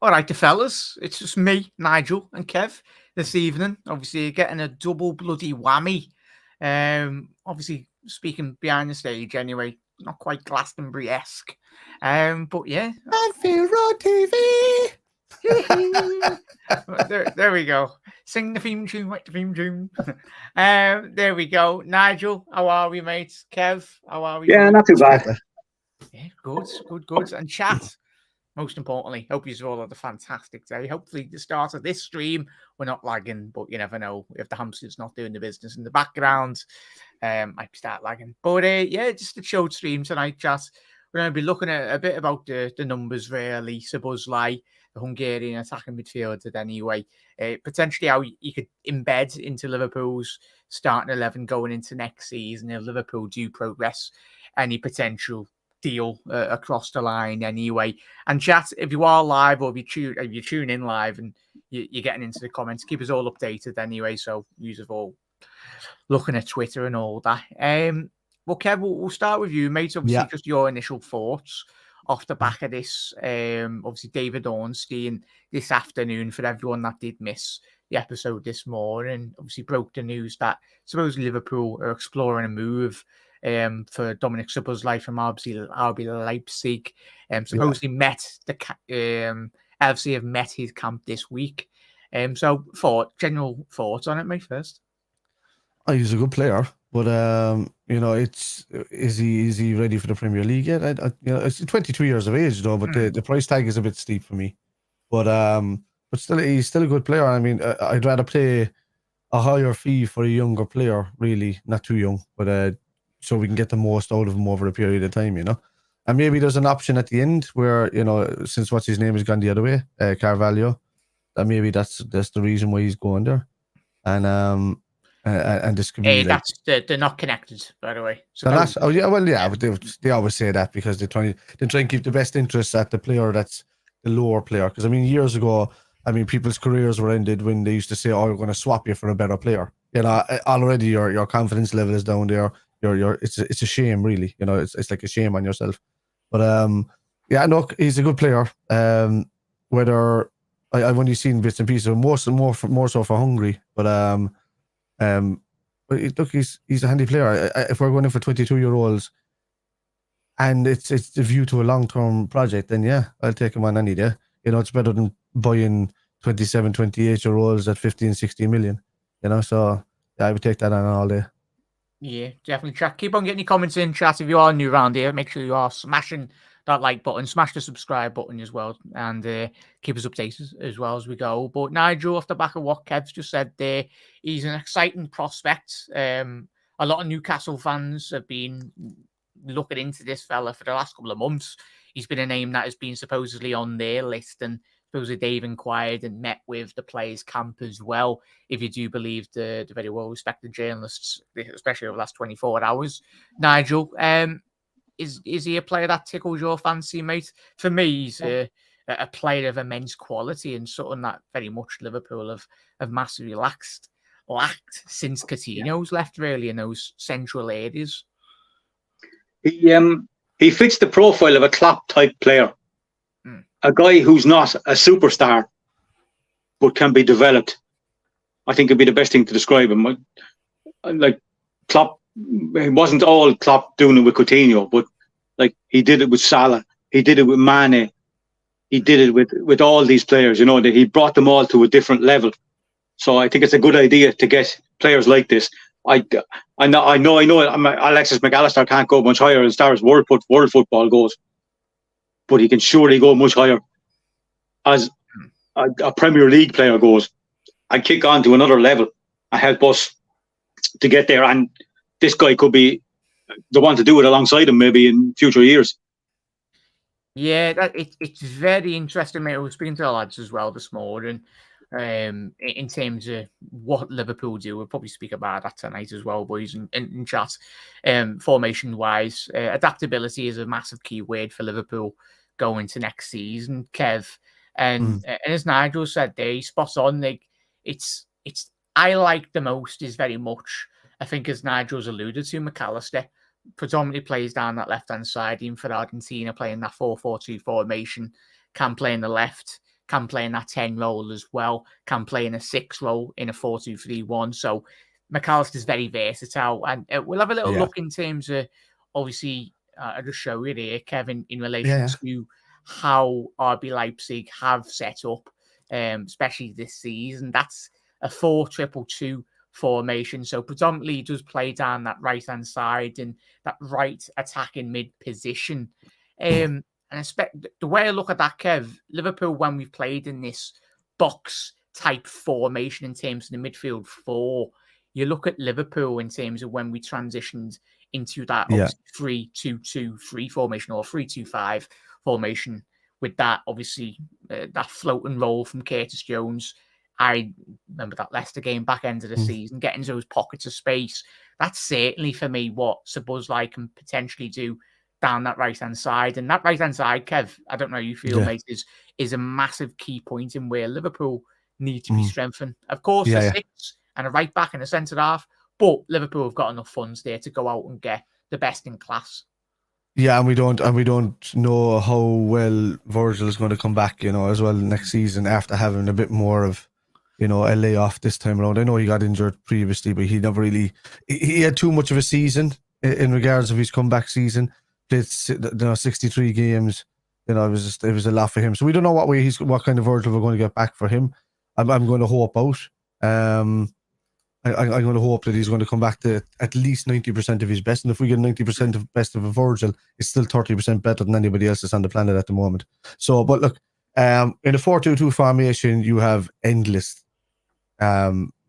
All right, the fellas, it's just me, Nigel, and Kev this evening. Obviously, getting a double bloody whammy. Obviously, speaking behind the stage anyway, not quite Glastonbury-esque. But yeah. Anfield Road TV! there we go. Sing the theme tune, like the theme tune. There we go. Nigel, how are we, mate? Kev, how are we? Yeah, not too bad. Yeah, good. And chat. Most importantly, hope you all had a fantastic day. Hopefully, the start of this stream, we're not lagging, but you never know if the hamster's not doing the business in the background. Might start lagging. But yeah, just a short stream tonight, chat. We're going to be looking at a bit about the numbers, really. Szoboszlai, the Hungarian attacking midfielder, anyway. Potentially how you could embed into Liverpool's starting 11 going into next season if Liverpool do progress. Any potential deal across the line anyway. And chat, if you are live or if you tune in live and you're getting into the comments, keep us all updated anyway. So you all looking at Twitter and all that. Well, Kev, we'll start with you, mate. Obviously, just your initial thoughts off the back of this. Obviously, David Ornstein this afternoon, for everyone that did miss the episode this morning, obviously broke the news that supposedly Liverpool are exploring a move for Dominik Szoboszlai from RB Leipzig. Supposedly met the LFC have met his camp this week. So general thoughts on it, mate, first. Oh, he's a good player, but is he ready for the Premier League yet? It's 22 years of age, though, but the price tag is a bit steep for me. But still, he's still a good player. I mean, I'd rather pay a higher fee for a younger player, really, not too young, but so we can get the most out of him over a period of time, And maybe there's an option at the end where, since what's his name has gone the other way, Carvalho, that maybe that's the reason why he's going there. And this could be they're not connected, by the way. But they always say that because they try and keep the best interests at the player that's the lower player. Because I mean, years ago, people's careers were ended when they used to say, "Oh, we're going to swap you for a better player." Already your confidence level is down there. It's a shame, really. It's like a shame on yourself. But he's a good player. Whether I've only seen bits and pieces, more so for Hungary, but look, he's a handy player. If we're going in for 22-year-olds, and it's the view to a long-term project, then yeah, I'll take him on any day. It's better than buying 27, 28-year-olds at 15, 16 million. So yeah, I would take that on all day. Yeah, definitely. Chat. Keep on getting your comments in, chat. If you are new around here, make sure you are smashing that like button, smash the subscribe button as well, and keep us updated as well as we go. But Nigel, off the back of what Kev's just said there, he's an exciting prospect. A lot of Newcastle fans have been looking into this fella for the last couple of months. He's been a name that has been supposedly on their list, and supposedly they've inquired and met with the players' camp as well, if you do believe the very well-respected journalists, especially over the last 24 hours. Nigel, is he a player that tickles your fancy, mate? For me, he's a player of immense quality and something that very much Liverpool have massively lacked since Coutinho's left, really, in those central areas. He fits the profile of a Klopp type player. A guy who's not a superstar, but can be developed. I think it'd be the best thing to describe him. Like Klopp, it wasn't all Klopp doing it with Coutinho, but like he did it with Salah, he did it with Mane, he did it with all these players. That he brought them all to a different level. So I think it's a good idea to get players like this. I know. Alexis McAllister can't go much higher as far as world football goes, but he can surely go much higher as a Premier League player goes and kick on to another level and help us to get there. And this guy could be the one to do it alongside him maybe in future years. Yeah, it's very interesting, mate. I was speaking to the lads as well this morning. In terms of what Liverpool do, we'll probably speak about that tonight as well, boys, in chat. Formation wise, adaptability is a massive key word for Liverpool going to next season, Kev. And as Nigel said there, he's spot on. Like it's I like the most is very much, I think, as Nigel's alluded to, McAllister predominantly plays down that left hand side, even for Argentina, playing that 4-4-2 formation, can play in the left. can play in that 10 role as well, can play in a 6 role in a 4-2-3-1. So McAllister's very versatile, and we'll have a little look in terms of, obviously, I'll just show you here, Kevin, in relation to how RB Leipzig have set up, especially this season. That's a 4-2-2 formation. So predominantly he does play down that right-hand side and that right attacking mid position. And I expect the way I look at that, Kev, Liverpool, when we've played in this box type formation in terms of the midfield 4, you look at Liverpool in terms of when we transitioned into that 3-2-2-3 formation or 3-2-5 formation with that, obviously, that floating role from Curtis Jones. I remember that Leicester game back end of the season, getting into those pockets of space. That's certainly for me what Szoboszlai can potentially do down that right-hand side. And that right-hand side, Kev, I don't know how you feel, mate, is a massive key point in where Liverpool need to be strengthened. Of course, the 6 and a right back and a centre half, but Liverpool have got enough funds there to go out and get the best in class. Yeah, and we don't know how well Virgil is going to come back, as well next season after having a bit more of, a layoff this time around. I know he got injured previously, but he never really he had too much of a season in regards of his comeback season. Played 63 games. It was a lot for him. So we don't know what kind of Virgil we're going to get back for him. I'm going to hope out. I'm going to hope that he's going to come back to at least 90% of his best. And if we get 90% of best of a Virgil, it's still 30% better than anybody else that's on the planet at the moment. So, but look, in a 4-2-2 formation, you have endless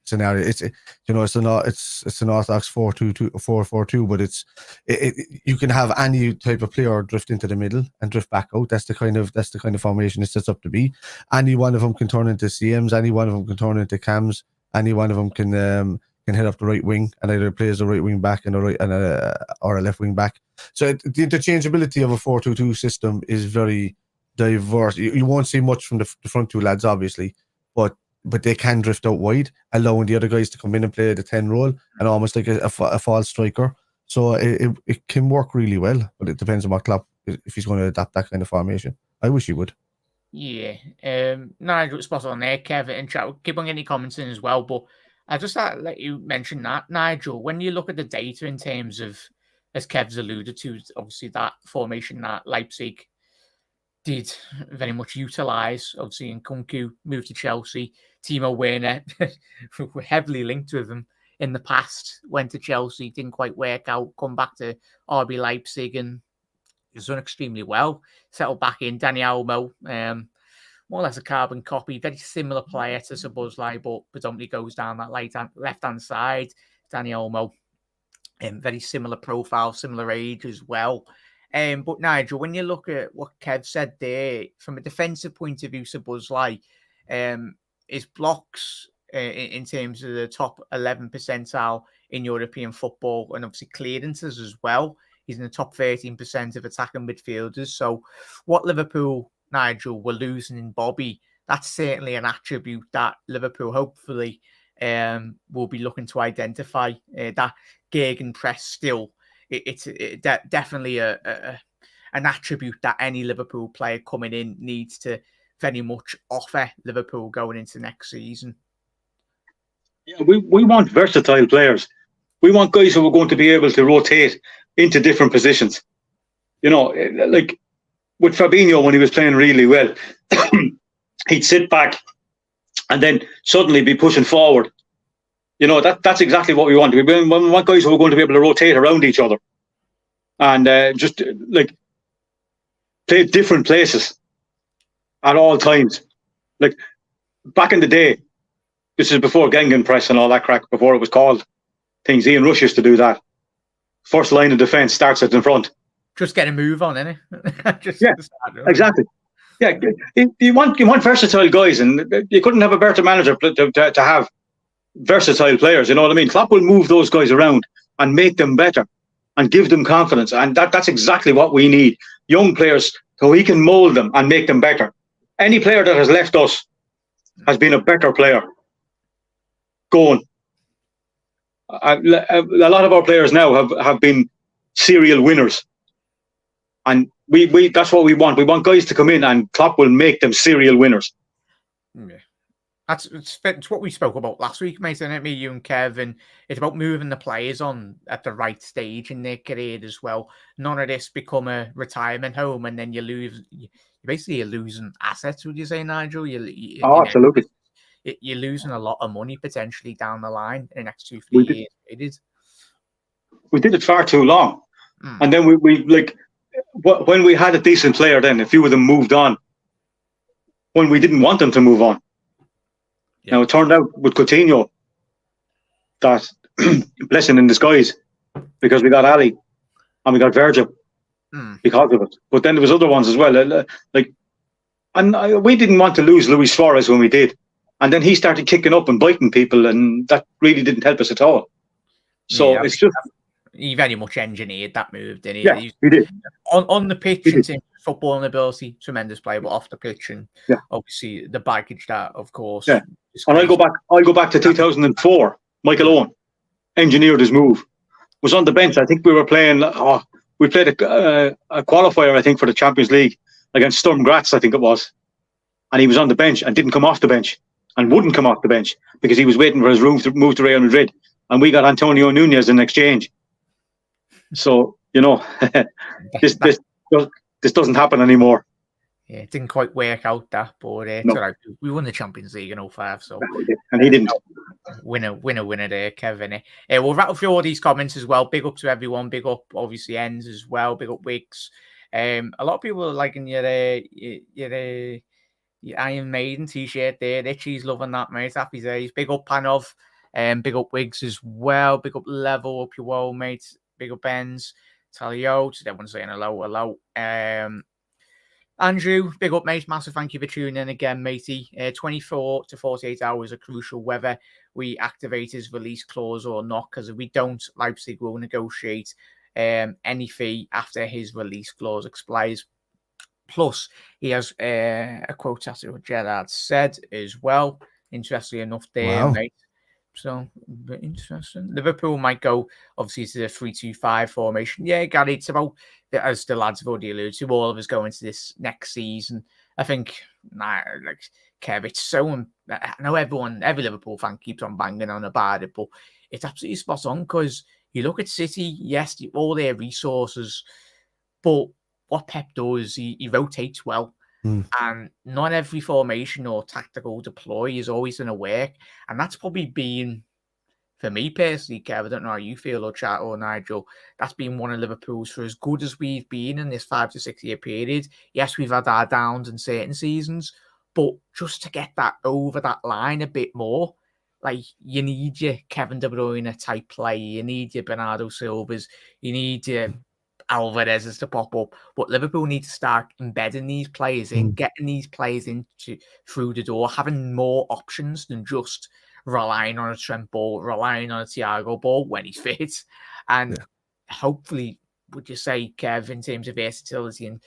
scenario. It's an orthodox 4-2-2, 4-4-2, but you can have any type of player drift into the middle and drift back out. That's the kind of formation it sets up to be. Any one of them can turn into CMs. Any one of them can turn into cams. Any one of them can head up the right wing and either play as a right wing back and or a left wing back. So the interchangeability of a 4-2-2 system is very diverse. You won't see much from the front two lads, obviously, but they can drift out wide, allowing the other guys to come in and play the 10 role and almost like a false striker. So it can work really well, but it depends on what Klopp, if he's going to adapt that kind of formation. I wish he would. Yeah, Nigel, spot on there, Kevin, and chat. Keep on getting comments in as well, but I just let you mention that, Nigel. When you look at the data in terms of, as Kev's alluded to, obviously that formation that Leipzig did very much utilise. Obviously, in Nkunku moved to Chelsea, Timo Werner were heavily linked with him in the past. Went to Chelsea, didn't quite work out. Come back to RB Leipzig and he's done extremely well. Settled back in. Dani Olmo, more or less a carbon copy. Very similar player to Szoboszlai, but predominantly goes down that left-hand side. Dani Olmo, very similar profile, similar age as well. But Nigel, when you look at what Kev said there, from a defensive point of view, Szoboszlai, his blocks in terms of the top 11 percentile in European football, and obviously clearances as well. He's in the top 13% of attacking midfielders. So what Liverpool, Nigel, were losing in Bobby, that's certainly an attribute that Liverpool hopefully will be looking to identify. That gegenpress still, it's definitely an attribute that any Liverpool player coming in needs to very much offer Liverpool going into next season. Yeah, we want versatile players. We want guys who are going to be able to rotate into different positions. Like with Fabinho when he was playing really well, he'd sit back and then suddenly be pushing forward. That's exactly what we want. We want guys who are going to be able to rotate around each other and just like play different places at all times. Like back in the day, this is before gegenpress and all that crack, before it was called things. Ian Rush used to do that. First line of defence starts at the front. Just get a move on, innit? Exactly. Yeah, you want versatile guys, and you couldn't have a better manager to have versatile players. You know what I mean? Klopp will move those guys around and make them better and give them confidence, and that's exactly what we need. Young players, so he can mould them and make them better. Any player that has left us has been a better player. Going. A lot of our players now have been serial winners, and we that's what we want. We want guys to come in and Klopp will make them serial winners. Yeah. It's what we spoke about last week, mate, isn't it? Me, you and Kevin. It's about moving the players on at the right stage in their career as well. None of this become a retirement home and then you lose. You're losing assets, would you say, Nigel? Absolutely. You're losing a lot of money potentially down the line in the next 2-3 years. It is. We did it far too long. And then we like, when we had a decent player, then a few of them moved on when we didn't want them to move on. Yeah. Now, it turned out with Coutinho that blessing in disguise, because we got Ali and we got Virgil because of it. But then there was other ones as well. We didn't want to lose Luis Suarez when we did. And then he started kicking up and biting people, and that really didn't help us at all. So it's just... He very much engineered that move, didn't he? Yeah, he did. On the pitch, in terms of footballing ability, tremendous player, but off the pitch, and obviously the baggage that, of course. Yeah. And I'll go back to 2004. Michael Owen engineered his move. Was on the bench. I think we were playing. We played a qualifier, I think, for the Champions League against Sturm Graz, I think it was. And he was on the bench and didn't come off the bench, and wouldn't come off the bench because he was waiting for his room to move to Real Madrid. And we got Antonio Nunez in exchange. So, this doesn't happen anymore. Yeah, it didn't quite work out that, but it's all right. We won the Champions League in 2005, so and he didn't. Winner there, Kevin. We'll rattle through all these comments as well. Big up to everyone. Big up, obviously, Ends as well. Big up, Wicks. A lot of people are liking your Iron Maiden t-shirt there. Richie's loving that, mate. Happy days. Big up, Panov. Big up, Wiggs as well. Big up, Level. Up your wall, mate. Big up, Benz. Talio. Everyone's saying hello. Andrew, big up, mate. Massive thank you for tuning in again, matey. 24 to 48 hours are crucial whether we activate his release clause or not, because if we don't, Leipzig will negotiate any fee after his release clause expires. Plus, he has a quote after what Gerrard said as well. Interestingly enough there, mate. So, interesting. Liverpool might go, obviously, to the 3-2-5 formation. Yeah, Gary, it's about, as the lads have already alluded to, all of us going to this next season. I think, Kev, it's so... I know every Liverpool fan keeps on banging on about it, but it's absolutely spot on, because you look at City, yes, all their resources, but what Pep does, he rotates well. And not every formation or tactical deploy is always going to work. And that's probably been, for me personally, Kev, I don't know how you feel, or Chat, or Nigel, that's been one of Liverpool's, for as good as we've been in this 5 to 6 year period. Yes, we've had our downs in certain seasons, but just to get that over that line a bit more, you need your Kevin De Bruyne type play, you need your Bernardo Silvas, you need your Alvarez to pop up, but Liverpool need to start embedding these players in, getting these players through the door, having more options than just relying on a Trent ball, relying on a Thiago ball when he's fit. And hopefully, would you say, Kev, in terms of versatility and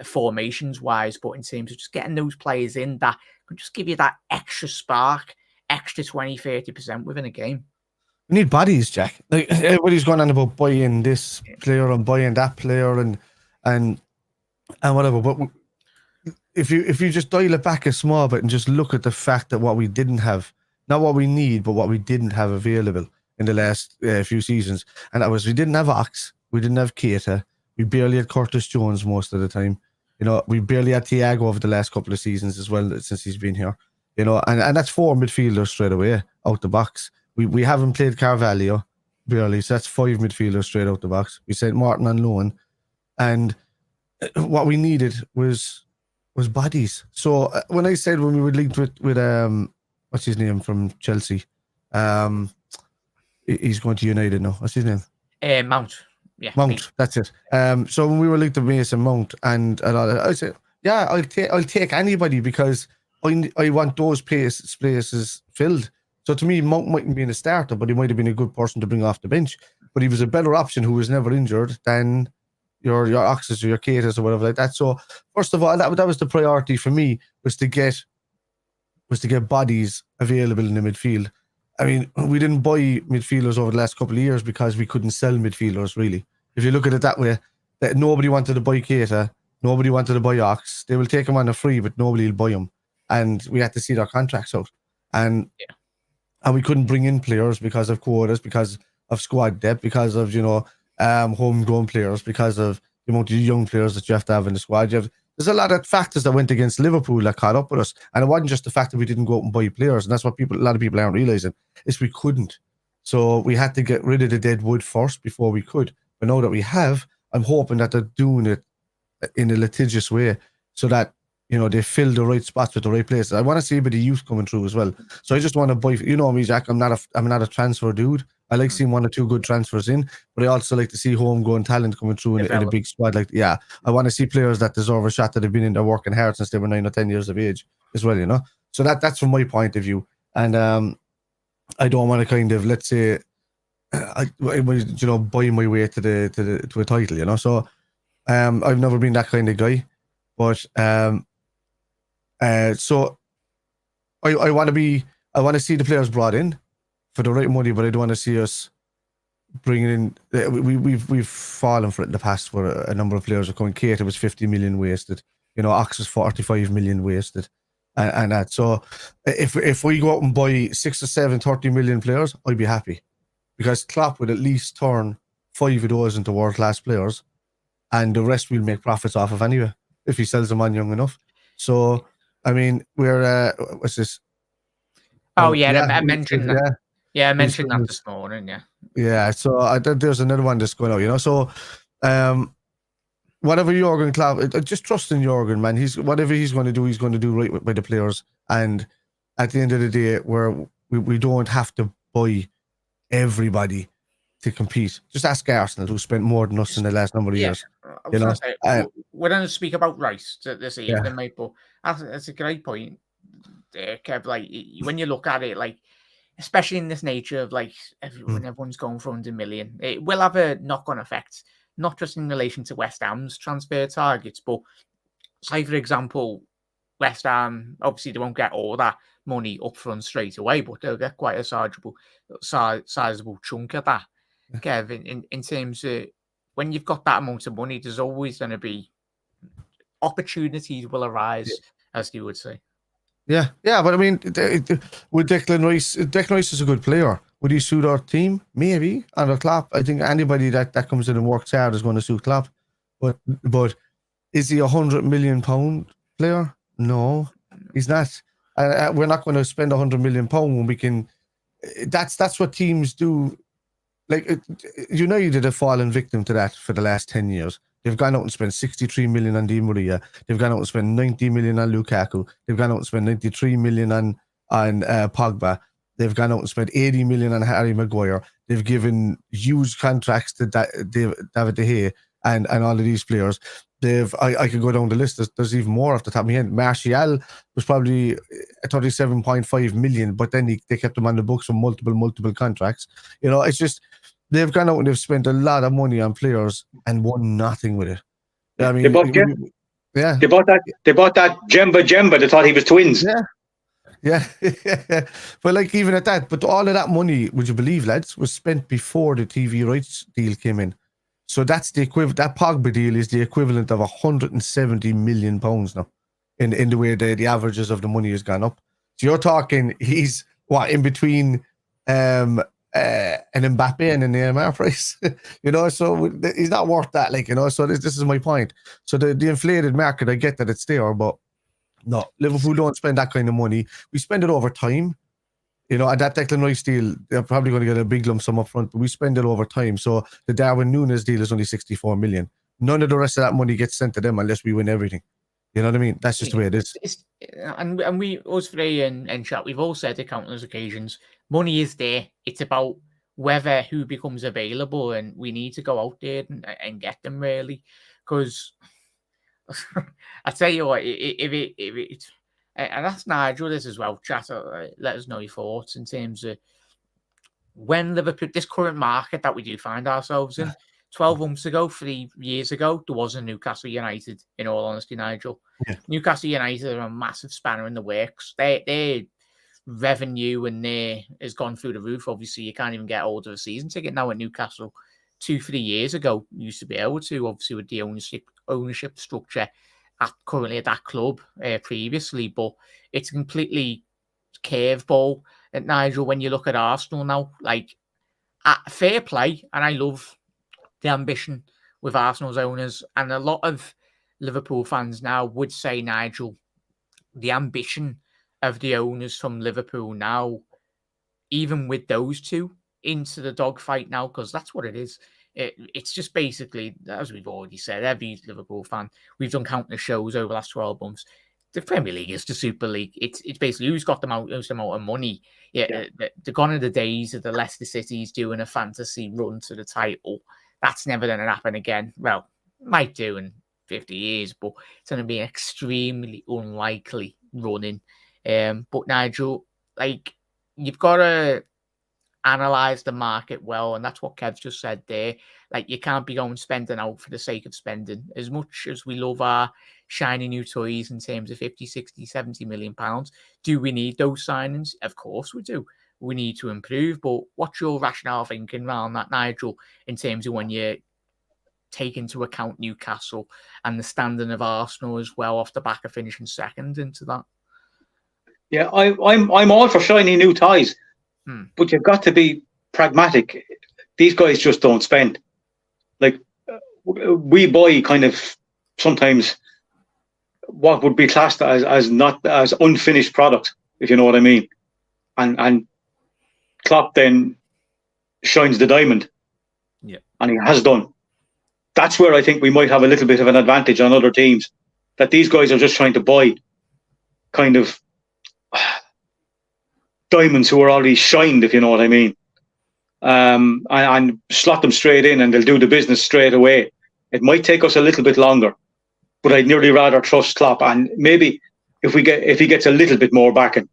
formations wise, but in terms of just getting those players in that could just give you that extra spark, extra 20-30% within a game. We need bodies, Jack. Everybody's going on about buying this player and buying that player and whatever. But if you just dial it back a small bit and just look at the fact that what we didn't have, not what we need, but what we didn't have available in the last few seasons, and that was, we didn't have Ox, we didn't have Keita, we barely had Curtis Jones most of the time. We barely had Thiago over the last couple of seasons as well since he's been here. And that's 4 midfielders straight away out the box. We haven't played Carvalho, barely, so that's 5 midfielders straight out the box. We sent Martin on loan, and what we needed was bodies. So when I said when we were linked with what's his name from Chelsea, he's going to United now. What's his name? Mount. Yeah, Mount. That's it. So when we were linked to Mason Mount and a lot of, I said, yeah, I'll take anybody because I want those places filled. So to me, Mount mightn't be in a starter, but he might have been a good person to bring off the bench. But he was a better option who was never injured than your Oxes or your Keitas or whatever like that. So first of all, that was the priority for me, was to get bodies available in the midfield. I mean, we didn't buy midfielders over the last couple of years because we couldn't sell midfielders, really. If you look at it that way, that nobody wanted to buy Keita, nobody wanted to buy Ox. They will take him on a free, but nobody will buy him. and we had to see their contracts out, and we couldn't bring in players because of quotas, because of squad depth, because of homegrown players, because of the amount of young players that you have to have in the squad. There's a lot of factors that went against Liverpool that caught up with us, and it wasn't just the fact that we didn't go out and buy players, and that's what a lot of people aren't realizing, is we couldn't. So we had to get rid of the dead wood first before we could. But now that we have, I'm hoping that they're doing it in a litigious way, so that they fill the right spots with the right places. I want to see a bit of youth coming through as well. So I just want to buy. You know me, Jack. I'm not a transfer dude. I like seeing 1 or 2 good transfers in, but I also like to see homegrown talent coming through in a big squad. I want to see players that deserve a shot, that have been in there working hard since they were 9 or 10 years of age as well. So that's from my point of view, and I don't want to kind of, let's say, buy my way to a title. So I've never been that kind of guy, but so I want to see the players brought in for the right money, but I don't want to see us bringing in. We've fallen for it in the past, where a number of players are coming. Keita was 50 million wasted. Ox was 45 million wasted, and that. So if we go out and buy 6 or 7 30 million players, I'd be happy, because Klopp would at least turn 5 of those into world class players, and the rest we'll make profits off of anyway if he sells them on young enough. So I mean, we're what's this? Oh yeah, I mentioned that. Yeah, I mentioned that this morning. Yeah. So there's another one that's going out. So whatever Jurgen Klopp, just trust in Jurgen, man. Whatever he's going to do right by the players. And at the end of the day, we don't have to buy everybody to compete. Just ask Arsenal, who spent more than us in the last number of years. We're going to speak about Rice this evening, mate, but that's a great point, Kev. When you look at it, especially in this nature of when everyone's going for 100 million, it will have a knock-on effect, not just in relation to West Ham's transfer targets, but say, for example, West Ham, obviously they won't get all that money up front straight away, but they'll get quite a sizable chunk of that. Kev, in terms of when you've got that amount of money, there's always going to be opportunities will arise, as you would say. Yeah, but I mean, with Declan Rice is a good player. Would he suit our team? Maybe. Under Klopp, I think anybody that comes in and works hard is going to suit Klopp. But is he £100 million player? No, he's not. We're not going to spend £100 million when we can. That's what teams do. United have fallen victim to that for the last 10 years. They've gone out and spent 63 million on Di Maria. They've gone out and spent 90 million on Lukaku. They've gone out and spent 93 million on Pogba. They've gone out and spent 80 million on Harry Maguire. They've given huge contracts to David De Gea and all of these players. I could go down the list. There's even more off the top of my head. Martial was probably 37.5 million, but then they kept him on the books for multiple contracts. It's just, they've gone out and they've spent a lot of money on players and won nothing with it. I mean, they bought that Jemba. They thought he was twins. Yeah. But even at that, but all of that money, would you believe, lads, was spent before the TV rights deal came in. So that's the equivalent. That Pogba deal is the equivalent of £170 million now, in the way the averages of the money has gone up. So you're talking, he's in between an Mbappe and a Neymar price, so he's not worth that, so this is my point. So the inflated market, I get that it's there, but no, Liverpool don't spend that kind of money. We spend it over time. At that Declan Rice deal, they're probably going to get a big lump sum up front, but we spend it over time. So the Darwin Nunez deal is only 64 million. None of the rest of that money gets sent to them unless we win everything. You know what I mean? That's just the way it is. And us three and chat, we've all said it countless occasions, money is there. It's about who becomes available, and we need to go out there and get them, really. Because I tell you what, if it's, and that's Nigel, this as well, chat, let us know your thoughts in terms of when Liverpool, this current market that we do find ourselves in. 12 months ago, 3 years ago, there wasn't Newcastle United, in all honesty, Nigel. Yeah. Newcastle United are a massive spanner in the works. Their revenue and has gone through the roof. Obviously, you can't even get hold of a season ticket now at Newcastle. 2-3 years ago, you used to be able to, obviously, with the ownership structure currently at that club previously, but it's a completely curveball at Nigel when you look at Arsenal now. Like, fair play, and I love the ambition with Arsenal's owners, and a lot of Liverpool fans now would say, Nigel, the ambition of the owners from Liverpool now, even with those two into the dogfight now, because that's what it is. It's just basically, as we've already said, every Liverpool fan, we've done countless shows over the last 12 months. The Premier League is the Super League. It's basically who's got the most amount of money. The gone are the days of the Leicester Cities doing a fantasy run to the title. That's never going to happen again. Well, might do in 50 years, but it's going to be extremely unlikely running. But Nigel, like, you've got to analyze the market well, and that's what Kev just said there. Like, you can't be going spending out for the sake of spending. As much as we love our shiny new toys in terms of 50, 60, 70 million pounds, do we need those signings? Of course we do. We need to improve, but what's your rationale thinking around that, Nigel, in terms of when you take into account Newcastle and the standing of Arsenal as well off the back of finishing second into that? Yeah, I'm all for shiny new toys, but you've got to be pragmatic. These guys just don't spend. Like, we buy kind of sometimes what would be classed as not as unfinished product, if you know what I mean. And Klopp then shines the diamond. Yeah. And he has done. That's where I think we might have a little bit of an advantage on other teams, that these guys are just trying to buy kind of diamonds who are already shined, if you know what I mean. And slot them straight in, and they'll do the business straight away. It might take us a little bit longer, but I'd nearly rather trust Klopp. And maybe if he gets a little bit more backing,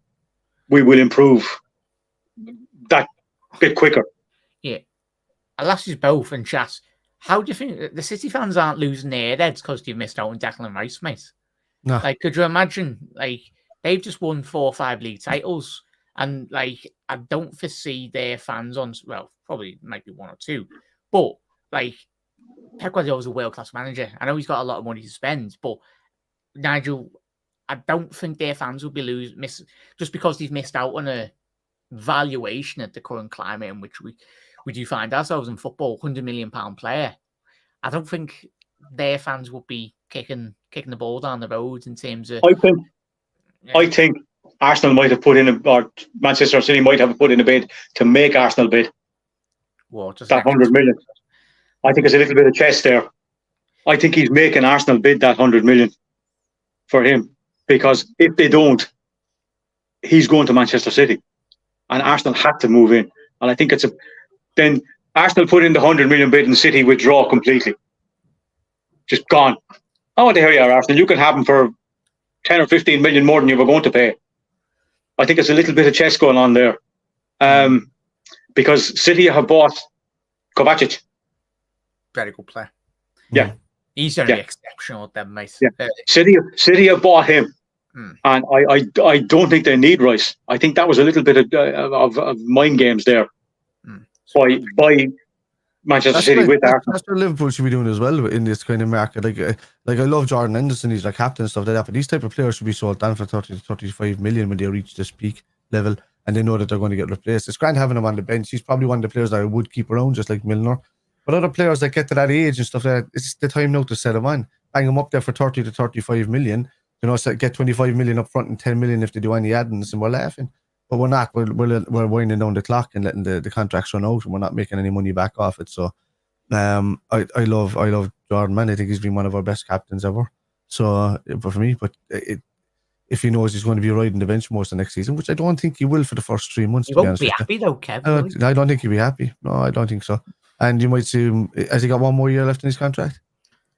we will improve that bit quicker. Yeah. I'll ask you both in chat. How do you think the City fans aren't losing their heads because they've missed out on Declan Rice, mate? No. Like, could you imagine? Like, they've just won 4 or 5 league titles, and like, I don't foresee their fans on. Well, probably might be 1 or 2, but like, Pep Guardiola's a world-class manager. I know he's got a lot of money to spend, but Nigel, I don't think their fans will be just because they've missed out on a valuation at the current climate in which we do find ourselves in football, £100 million player. I don't think their fans would be kicking the ball down the road in terms of. I think Arsenal might have put in or Manchester City might have put in a bid to make Arsenal bid. What, that 100 million? I think there's a little bit of chess there. I think he's making Arsenal bid that 100 million for him, because if they don't, he's going to Manchester City, and Arsenal had to move in. And I think then Arsenal put in the 100 million bid and City withdraw completely. Just gone. Oh, there you are, Arsenal. You can have them for 10 or 15 million more than you were going to pay. I think it's a little bit of chess going on there. Because City have bought Kovacic. Very good player. Yeah. He's going to be exceptional at them, mate. Yeah. City have bought him. And I don't think they need Rice. I think that was a little bit of mind games there. By Manchester City with Arsenal. That's what Liverpool should be doing as well in this kind of market. Like I love Jordan Henderson, he's like captain and stuff like that, but these type of players should be sold down for 30 to 35 million when they reach this peak level and they know that they're going to get replaced. It's grand having him on the bench. He's probably one of the players that I would keep around, just like Milner. But other players that get to that age and stuff like that, it's the time now to set them on. Bang them up there for 30 to 35 million. You know, so get 25 million up front and 10 million if they do any add-ins, and we're laughing. But we're not. We're winding down the clock and letting the contracts run out, and we're not making any money back off it. So, I love Jordan, man. I think he's been one of our best captains ever. So, for me, if he knows he's going to be riding the bench most of next season, which I don't think he will for the first 3 months. He won't be happy though, Kev. I don't think he'll be happy. No, I don't think so. And you might see him. Has he got 1 more year left in his contract?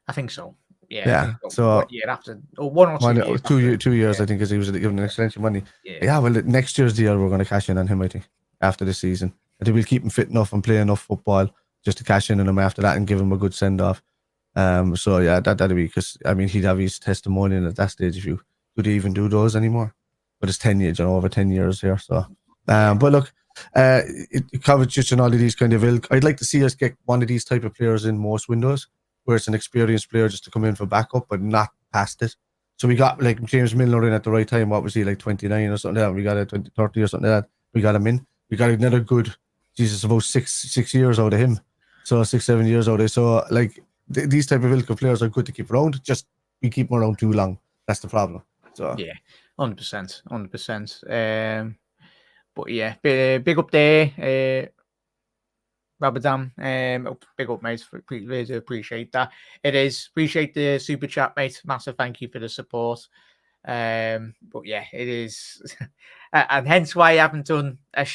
I think so. Yeah. So 1 year after, or 1 or 2 years. 2 years, I think, because he was given an extension money. Yeah. Well, next year's the year we're going to cash in on him, I think, after the season. I think we'll keep him fit enough and play enough football just to cash in on him after that and give him a good send off. So yeah, that'll be, because I mean he'd have his testimonial at that stage if you could even do those anymore. But it's 10 years, over 10 years here. So, but look, Kovacic and all of these kind of ilk. I'd like to see us get one of these type of players in most windows, where it's an experienced player just to come in for backup, but not past it. So we got like James Milner in at the right time. What was he, like 29 or something like that? We got a 30 or something like that. We got him in. We got another good, Jesus, about six years out of him. So 6-7 years out of it. So like these type of Ilka players are good to keep around. Just we keep them around too long. That's the problem. So yeah, 100%. But yeah, big up there, Rabadam. Big up, mate. Really do appreciate that. It is. Appreciate the super chat, mate. Massive thank you for the support. But yeah, it is. And hence why I haven't done a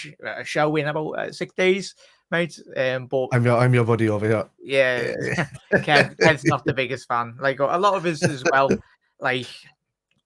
show in about 6 days, mate. But I'm your buddy over here. Yeah. Kev's not the biggest fan. Like a lot of us as well. Like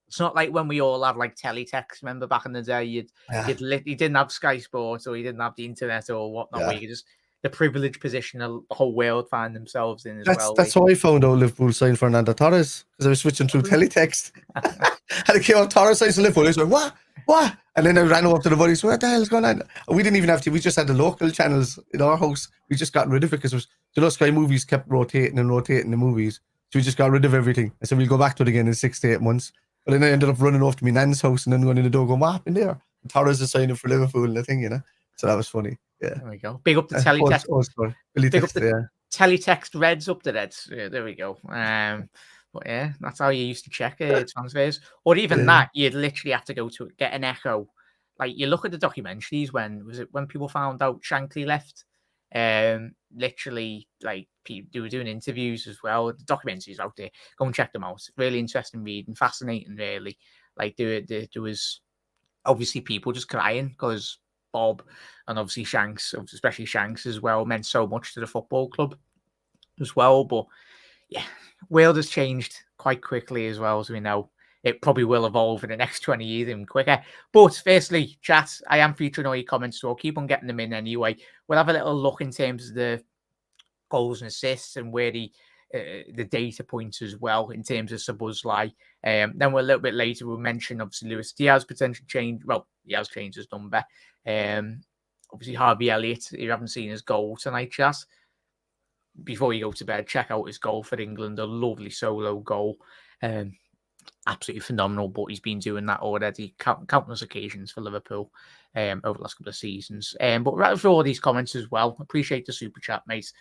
it's not like when we all have like teletext. Remember back in the day, you didn't have Sky Sports or you didn't have the internet or whatnot. Where you could just the privileged position the whole world find themselves in as well. That's how I found out Liverpool signed Fernando Torres, because I was switching through teletext. And it came up Torres signs Liverpool. I was like, what? And then I ran up to the buddies. What the hell's going on? And we didn't even have to. We just had the local channels in our house. We just got rid of it because Sky Movies kept rotating the movies. So we just got rid of everything. I said we'll go back to it again in 6 to 8 months. But then I ended up running off to my nan's house and then going in the door going, what happened there? And Torres is signing for Liverpool and the thing, you know. So that was funny. Yeah. There we go. Big up the teletext. Teletext Reds up the Reds. Yeah, there we go. But yeah, that's how you used to check transfers. Or even that, you'd literally have to go to get an echo. Like you look at the documentaries when people found out Shankly left. Literally, like they were doing interviews as well. The documentaries out there. Go and check them out. Really interesting reading, fascinating, really. Like there was obviously people just crying because Bob and obviously Shanks, especially Shanks as well, meant so much to the football club as well. But yeah, world has changed quite quickly as well, as we know. It probably will evolve in the next 20 years even quicker. But firstly, chat, I am featuring all your comments, so I'll keep on getting them in anyway. We'll have a little look in terms of the goals and assists and where the data points as well in terms of Szoboszlai. Then we're a little bit later, we'll mention obviously Luis Diaz potential change. Well, he has changed his number. Obviously Harvey Elliott, you haven't seen his goal tonight, chat. Before you go to bed, check out his goal for England, a lovely solo goal. Absolutely phenomenal, but he's been doing that already countless occasions for Liverpool over the last couple of seasons. But right for all these comments as well, appreciate the super chat, mate.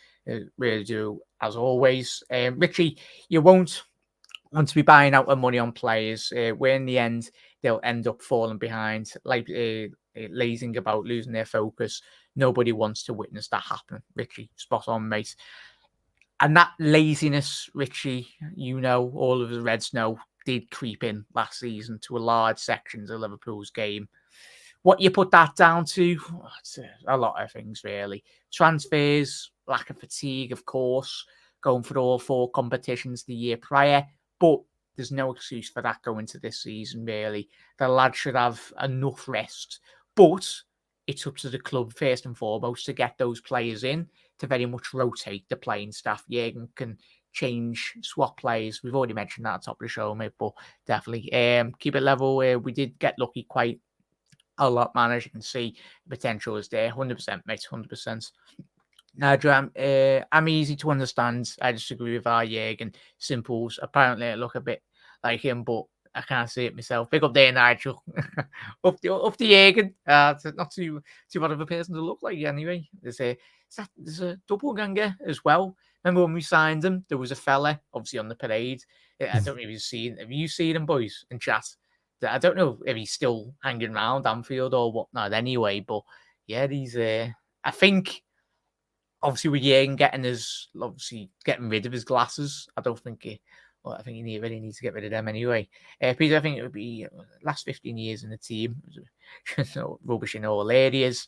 Really do, as always. Richie, you won't want to be buying out the money on players where in the end they'll end up falling behind, like lazing about, losing their focus. Nobody wants to witness that happen. Richie, spot on, mate. And that laziness, Richie, all of the Reds know, did creep in last season to a large sections of Liverpool's game. What you put that down to? It's a lot of things, really. Transfers, lack of fatigue, of course, going for all 4 competitions the year prior. But there's no excuse for that going into this season, really. The lads should have enough rest. But it's up to the club, first and foremost, to get those players in, to very much rotate the playing staff. Jurgen can swap players. We've already mentioned that at the top of the show, mate, but definitely keep it level. We did get lucky quite a lot, man. As you can see, the potential is there. 100%, mate, 100%. Now, I'm easy to understand. I disagree with our Jurgen. Simples. Apparently, I look a bit like him, but I can't see it myself. Big up there, Nigel. up to Jurgen. Not too bad of a person to look like, anyway. There's a doppelganger as well. Remember when we signed him, there was a fella, obviously, on the parade. I don't know if you've seen. Have you seen him, boys, in chat? I don't know if he's still hanging around Anfield or whatnot anyway, but yeah, I think, obviously, with Jurgen getting rid of his glasses, I think he really needs to get rid of them anyway. Peter, I think it would be last 15 years in the team. Rubbish in all areas.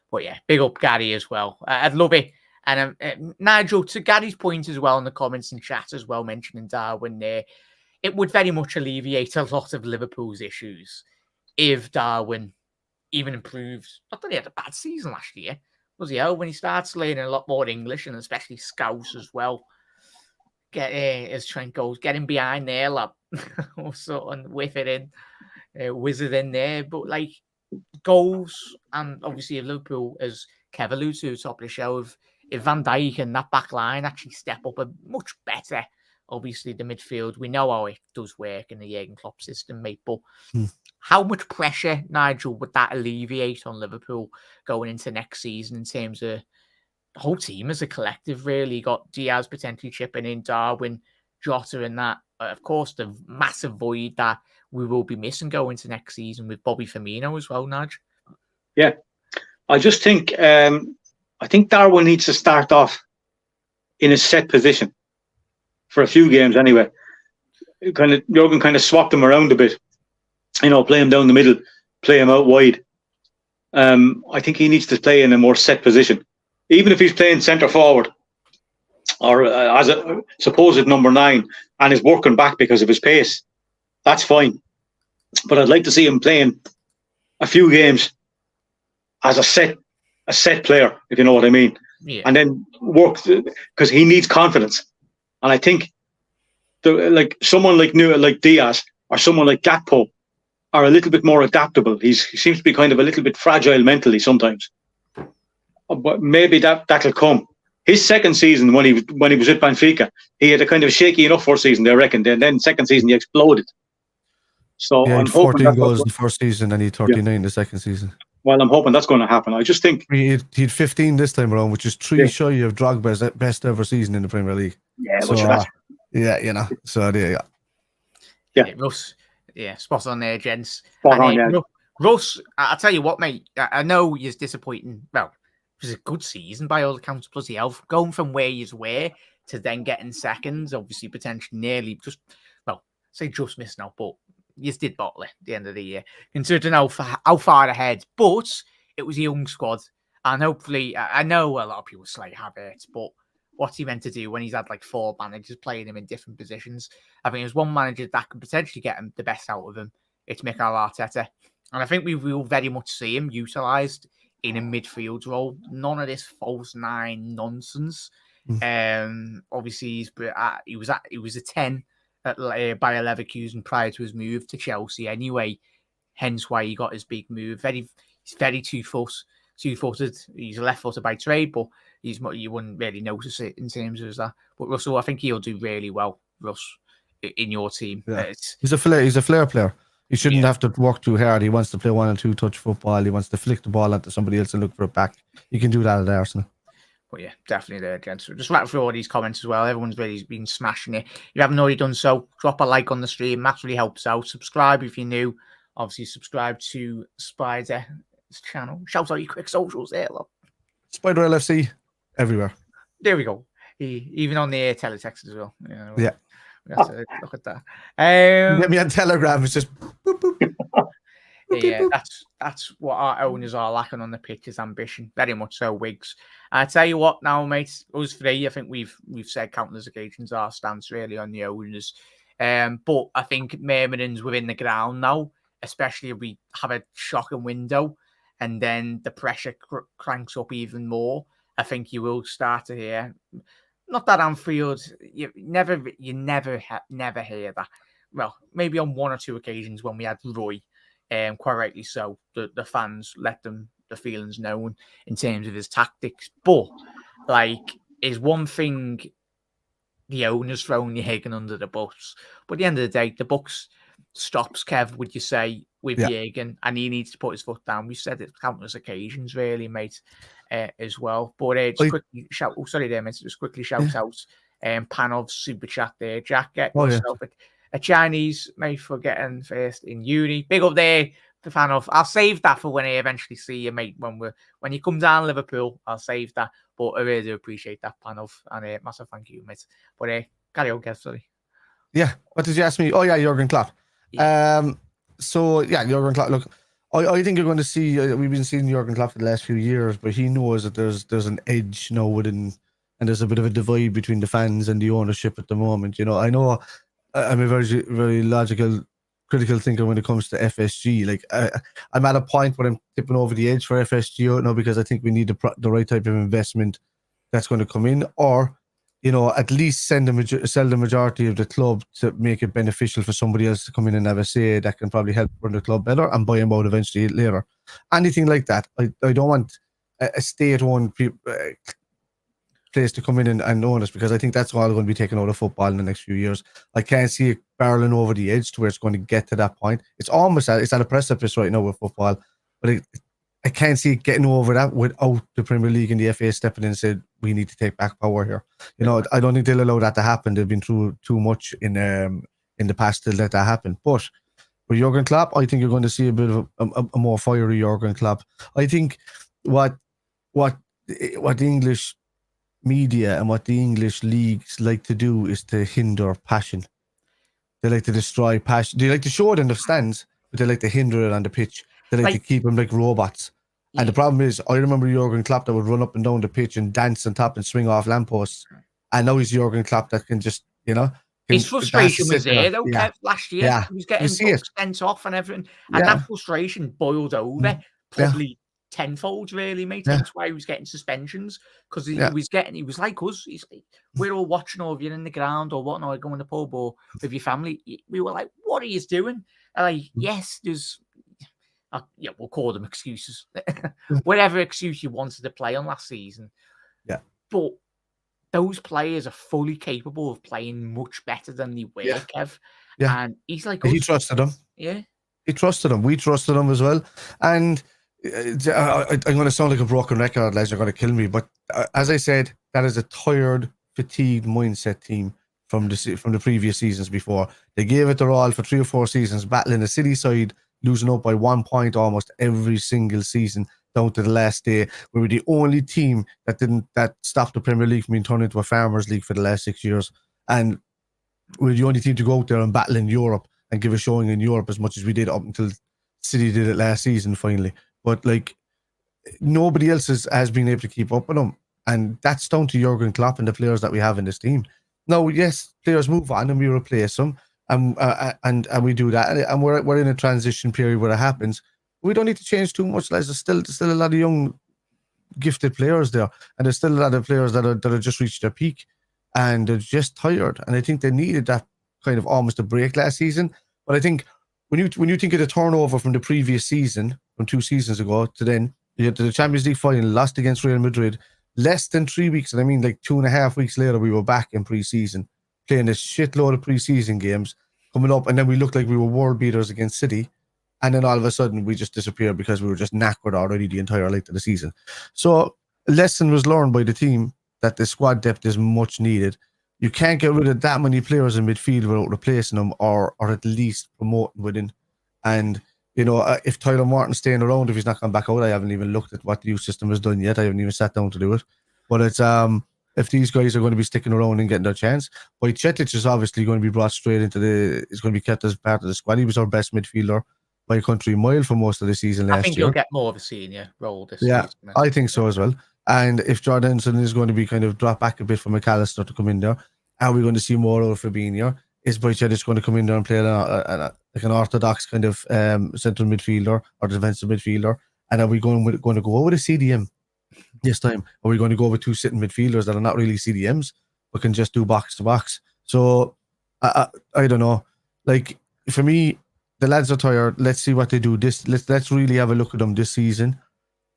But yeah, big up Gary as well. I'd love it. And Nigel, to Gary's point as well in the comments and chat as well, mentioning Darwin there, it would very much alleviate a lot of Liverpool's issues if Darwin even improves. Not that he had a bad season last year, was he? When he starts learning a lot more English and especially Scouse as well. As Trent goes, get him behind there, lad. Or sort of whiff it in, wizard in there. But like goals, and obviously if Liverpool, as Kev alluded to, top of the show, if Van Dijk and that back line actually step up a much better Obviously, the midfield, we know how it does work in the Jurgen Klopp system, mate. But how much pressure, Nigel, would that alleviate on Liverpool going into next season in terms of the whole team as a collective, really? You got Diaz potentially chipping in, Darwin, Jota, and that. Of course, the massive void that we will be missing going into next season with Bobby Firmino as well, Nige. Yeah. I just think, I think Darwin needs to start off in a set position for a few games anyway. Jurgen kind of swapped him around a bit. Play him down the middle, play him out wide. I think he needs to play in a more set position. Even if he's playing centre forward or as a supposed number 9 and is working back because of his pace, that's fine. But I'd like to see him playing a few games as a set player, if you know what I mean. Yeah. And then work, because he needs confidence. And I think someone like Diaz or someone like Gakpo are a little bit more adaptable. He seems to be kind of a little bit fragile mentally sometimes. But maybe that'll come. His second season when he was at Benfica, he had a kind of shaky enough first season, I reckon. And then second season he exploded. So yeah, I'm 14 goals in the first season and he had 39 the second season. Well, I'm hoping that's going to happen. I just think he had 15 this time around, which is 3 shy of Drogba's best ever season in the Premier League. Yeah, so, so there you go. Yeah, Russ. Yeah, spot on there, gents. Spot on, yeah. Russ, I'll tell you what, mate. I know he's disappointing. Well, it was a good season by all accounts, plus the health. Going from where you were to then getting seconds, obviously potentially nearly just missing out, but you did bottle it at the end of the year, considering how far ahead. But it was a young squad, and hopefully, I know a lot of people say Havertz, but what's he meant to do when he's had like 4 managers playing him in different positions? I think there's one manager that can potentially get him the best out of him. It's Mikel Arteta, and I think we will very much see him utilised in a midfield role. None of this false 9 nonsense. Obviously, he was a 10. By Leverkusen prior to his move to Chelsea anyway, hence why he got his big move. He's very two-footed. He's a left-footed by trade, but you wouldn't really notice it in terms of that. But Russell, I think he'll do really well, Russ, in your team. Yeah. He's a flair player. He shouldn't have to work too hard. He wants to play 1 and 2 touch football. He wants to flick the ball onto somebody else and look for it back. You can do that at Arsenal. But yeah, definitely there, gents. Just rattle through all these comments as well. Everyone's really been smashing it. If you haven't already done so, drop a like on the stream. That really helps out. Subscribe if you're new. Obviously, subscribe to Spider's channel. Shout out your quick socials there, look. Spider LFC everywhere. There we go. Even on the teletext as well. Yeah. We have to look at that. Get me on Telegram. It's just boop, boop. Yeah, that's what our owners are lacking on the pitch is ambition. Very much so, Wigs. I tell you what now, mate, us 3, I think we've said countless occasions our stance really on the owners. But I think Mermanen's within the ground now, especially if we have a shocking window and then the pressure cranks up even more. I think you will start to hear, not that Anfield, you never hear that. Well, maybe on 1 or 2 occasions when we had Roy. Quite rightly so, the fans let the feelings known in terms of his tactics. But is one thing the owners throwing Jurgen under the bus. But at the end of the day, the buck stops, Kev, would you say, with Jurgen, and he needs to put his foot down. We've said it countless occasions, really, mate, as well. But quickly shout out Panov's super chat there. Jack, get yourself a Chinese mate for getting first in uni. Big up there to Panov. I'll save that for when I eventually see you, mate. When you come down Liverpool, I'll save that. But I really do appreciate that, Panov, and massive thank you, mate. But carry on, Kev, sorry. Yeah. What did you ask me? Oh yeah, Jurgen Klopp. Yeah. Jurgen Klopp. Look, I think you're going to see. We've been seeing Jurgen Klopp for the last few years, but he knows that there's an edge now within, and there's a bit of a divide between the fans and the ownership at the moment. I know I'm a very, very logical, critical thinker when it comes to FSG. I'm at a point where I'm tipping over the edge for FSG now because I think we need the right type of investment that's going to come in, or at least sell the majority of the club to make it beneficial for somebody else to come in and have a say that can probably help run the club better and buy them out eventually later. Anything like that. I don't want a state-owned place to come in and own us, because I think that's all going to be taken out of football in the next few years. I can't see it barreling over the edge to where it's going to get to that point. It's almost it's at a precipice right now with football, but I can't see it getting over that without the Premier League and the FA stepping in and said, we need to take back power here. You know, I don't think they'll allow that to happen. They've been through too much in the past to let that happen. But with Jurgen Klopp, I think you're going to see a bit of a more fiery Jurgen Klopp. I think what the English media and what the English leagues like to do is to hinder passion. They like to destroy passion. They like to show it in the stands, but they like to hinder it on the pitch. They like to keep them like robots. Yeah. And the problem is, I remember Jurgen Klopp that would run up and down the pitch and dance on top and swing off lampposts. And now he's Jurgen Klopp that can just, you know. His frustration was there, though, Kev, last year. Yeah. He was getting sent off and everything. And that frustration boiled over, probably tenfold, really, mate. That's why he was getting suspensions, because he was like us. We're all watching over you in the ground or whatnot, going to the pub or with your family. We were like, what are you doing? And yes, there's, we'll call them excuses. Whatever excuse you wanted to play on last season. Yeah. But those players are fully capable of playing much better than they were, Kev. Yeah. And he's like, he trusted them. Yeah. He trusted them. We trusted them as well. And I'm going to sound like a broken record, lads. You're going to kill me. But as I said, that is a tired, fatigued mindset team from the previous seasons before. They gave it their all for 3 or 4 seasons, battling the City side, losing up by 1 point almost every single season down to the last day. We were the only team that stopped the Premier League from being turned into a farmers league for the last 6 years. And we were the only team to go out there and battle in Europe and give a showing in Europe as much as we did up until City did it last season finally. But nobody else has been able to keep up with them. And that's down to Jurgen Klopp and the players that we have in this team. Now, yes, players move on and we replace them. And we do that. And we're in a transition period where it happens. We don't need to change too much. There's still a lot of young, gifted players there. And there's still a lot of players that are just reached their peak. And they're just tired. And I think they needed that kind of almost a break last season. But I think when you think of the turnover from the previous season, from 2 seasons ago to then, you get to the Champions League final, lost against Real Madrid, less than 3 weeks, and I mean 2.5 weeks later, we were back in pre-season, playing a shitload of pre-season games, coming up, and then we looked like we were world beaters against City, and then all of a sudden we just disappeared because we were just knackered already the entire length of the season. So a lesson was learned by the team that the squad depth is much needed. You can't get rid of that many players in midfield without replacing them or at least promoting within. And, you know, if Tyler Martin's staying around, if he's not come back out, I haven't even looked at what the youth system has done yet. I haven't even sat down to do it. But it's if these guys are going to be sticking around and getting their chance, Wojciech is obviously going to be brought straight into is going to be kept as part of the squad. He was our best midfielder by a country mile for most of the season last year. I think he'll get more of a senior role this season. Yeah, I think so as well. And if Jordanson is going to be kind of dropped back a bit for McAllister to come in there, are we going to see more of Fabinho? Is Wojciech going to come in there and play like an orthodox kind of central midfielder or defensive midfielder? And are we going to go with a CDM this time? Are we going to go with 2 sitting midfielders that are not really CDMs but can just do box to box? So I don't know. Like, for me, the lads are tired. Let's see what they do. Let's really have a look at them this season,